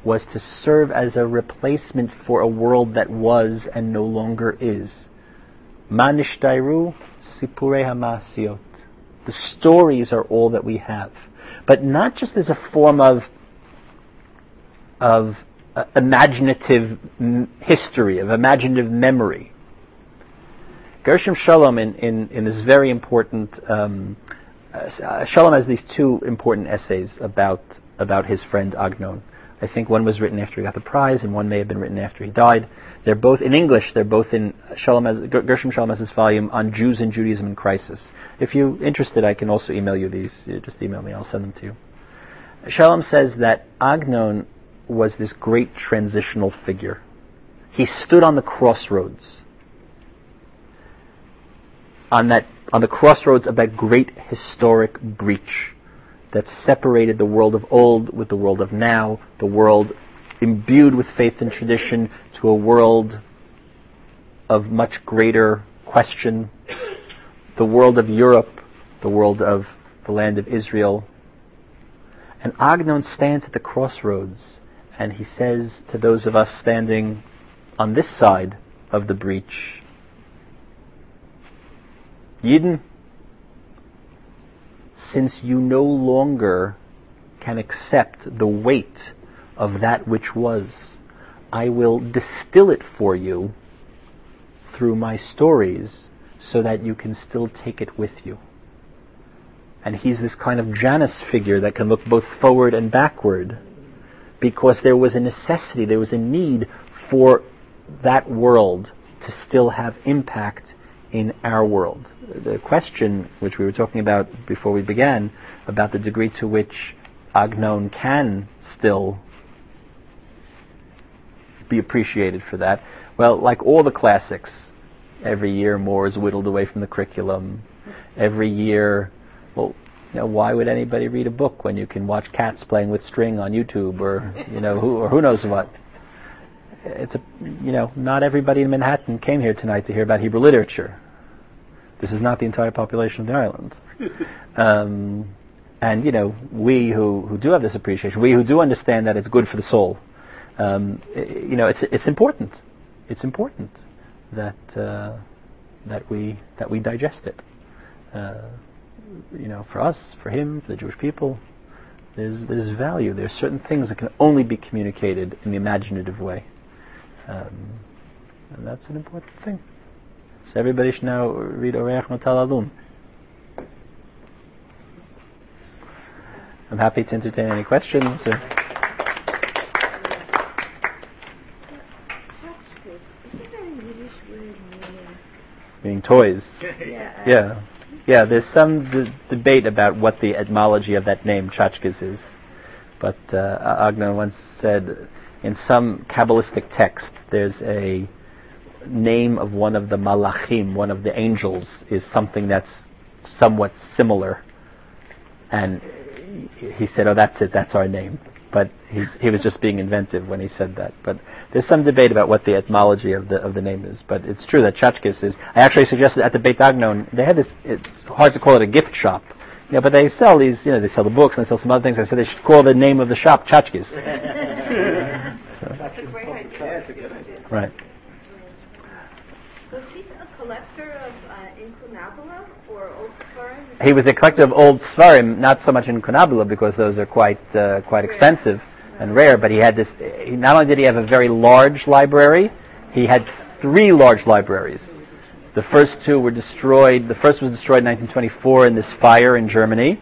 was to serve as a replacement for a world that was and no longer is. Ma nishtayru sipurei hamasiot. The stories are all that we have. But not just as a form of imaginative history, of imaginative memory. Gershom Shalom in this very important Shalom has these two important essays about his friend Agnon. I think one was written after he got the prize, and one may have been written after he died. They're both in English. They're both in Gershom Shalom has his volume on Jews and Judaism in Crisis. If you're interested, I can also email you these. You just email me, I'll send them to you. Shalom says that Agnon was this great transitional figure. He stood on the crossroads. On the crossroads of that great historic breach that separated the world of old with the world of now, the world imbued with faith and tradition to a world of much greater question, the world of Europe, the world of the land of Israel. And Agnon stands at the crossroads, and he says to those of us standing on this side of the breach, Yidden, since you no longer can accept the weight of that which was, I will distill it for you through my stories so that you can still take it with you. And he's this kind of Janus figure that can look both forward and backward, because there was a necessity, there was a need for that world to still have impact in our world. The question which we were talking about before we began, about the degree to which Agnon can still be appreciated for that. Well, like all the classics, every year more is whittled away from the curriculum. Every year, well, why would anybody read a book when you can watch cats playing with string on YouTube, or who knows what? Not everybody in Manhattan came here tonight to hear about Hebrew literature. This is not the entire population of the island. And we who do have this appreciation, we who do understand that it's good for the soul, it's important. It's important that we digest it. For us, for him, for the Jewish people, there's value. There's certain things that can only be communicated in the imaginative way, and that's an important thing. So everybody should now read Oreach Notal Alun. I'm happy to entertain any questions. Meaning toys. Yeah. There's some debate about what the etymology of that name Tchotchkes is, but Agnon once said in some Kabbalistic text there's a name of one of the malachim, one of the angels, is something that's somewhat similar, and he said, "Oh, that's it. That's our name." But he was just being inventive when he said that. But there's some debate about what the etymology of the name is. But it's true that Tchotchkes is. I actually suggested at the Beit Agnon they had this. It's hard to call it a gift shop, but they sell these. They sell the books and they sell some other things. I said they should call the name of the shop Tchotchkes. That's a great idea. That's a good idea. Right. Was he a collector of incunabula or old svarim? He was a collector of old svarim, not so much in incunabula because those are quite expensive and rare. But he had this. Not only did he have a very large library, he had 3 large libraries. The first 2 were destroyed. The first was destroyed in 1924 in this fire in Germany.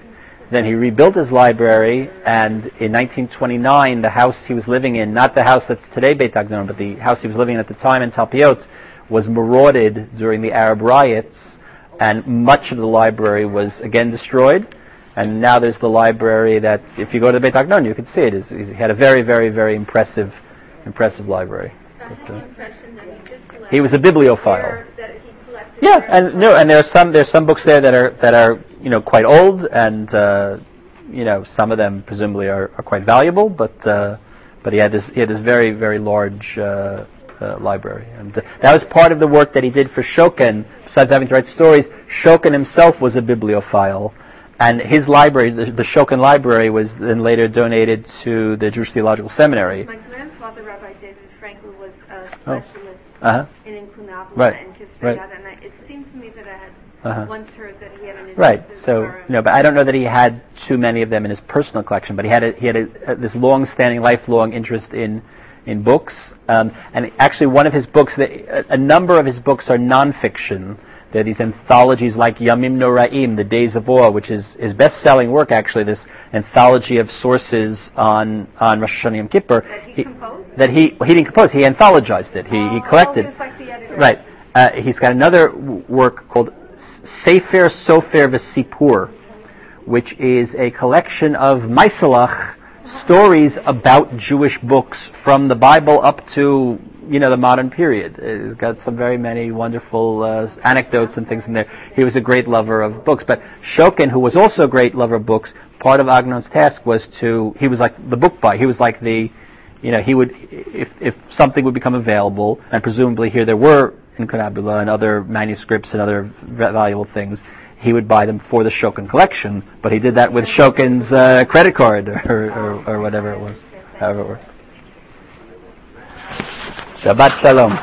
Then he rebuilt his library, and in 1929, the house he was living in, not the house that's today Beit Agnon, but the house he was living in at the time in Talpiot, was marauded during the Arab riots, and much of the library was again destroyed. And now there's the library that, if you go to Beit Agnon, you can see it. He had a very, very, very impressive library. I had the impression that he did collect. He was a bibliophile. That he collected. Yeah, and there's some books there that are quite old, and some of them presumably are quite valuable. But he had this very, very large library, and that was part of the work that he did for Shokin. Besides having to write stories, Shokin himself was a bibliophile, and his library, the Shokin library, was then later donated to the Jewish Theological Seminary. My grandfather, Rabbi David Frankel, was a specialist in incunabula and Kisveyat, and it seemed to me that I had once heard that he had an interest in so but I don't know that he had too many of them in his personal collection, but he had this long-standing, lifelong interest in books, and actually one of his books, a number of his books are non-fiction. There are these anthologies like Yamim Noraim, The Days of Awe, which is his best-selling work, actually, this anthology of sources on Rosh Hashanah Yom Kippur. That he composed? That he didn't compose, he anthologized it, he collected. He was like the editor. Right. He's got another work called Sefer Sofer V'Sipur, which is a collection of Maisalach, stories about Jewish books from the Bible up to the modern period. It's got some very many wonderful anecdotes and things in there. He was a great lover of books. But Shokin, who was also a great lover of books, part of Agnon's task was he was like the book buyer. He was like he would, if something would become available, and presumably here there were incunabula and other manuscripts and other valuable things, he would buy them for the Shokin collection, but he did that with Shokin's credit card or whatever it was, however it worked. Shabbat Shalom.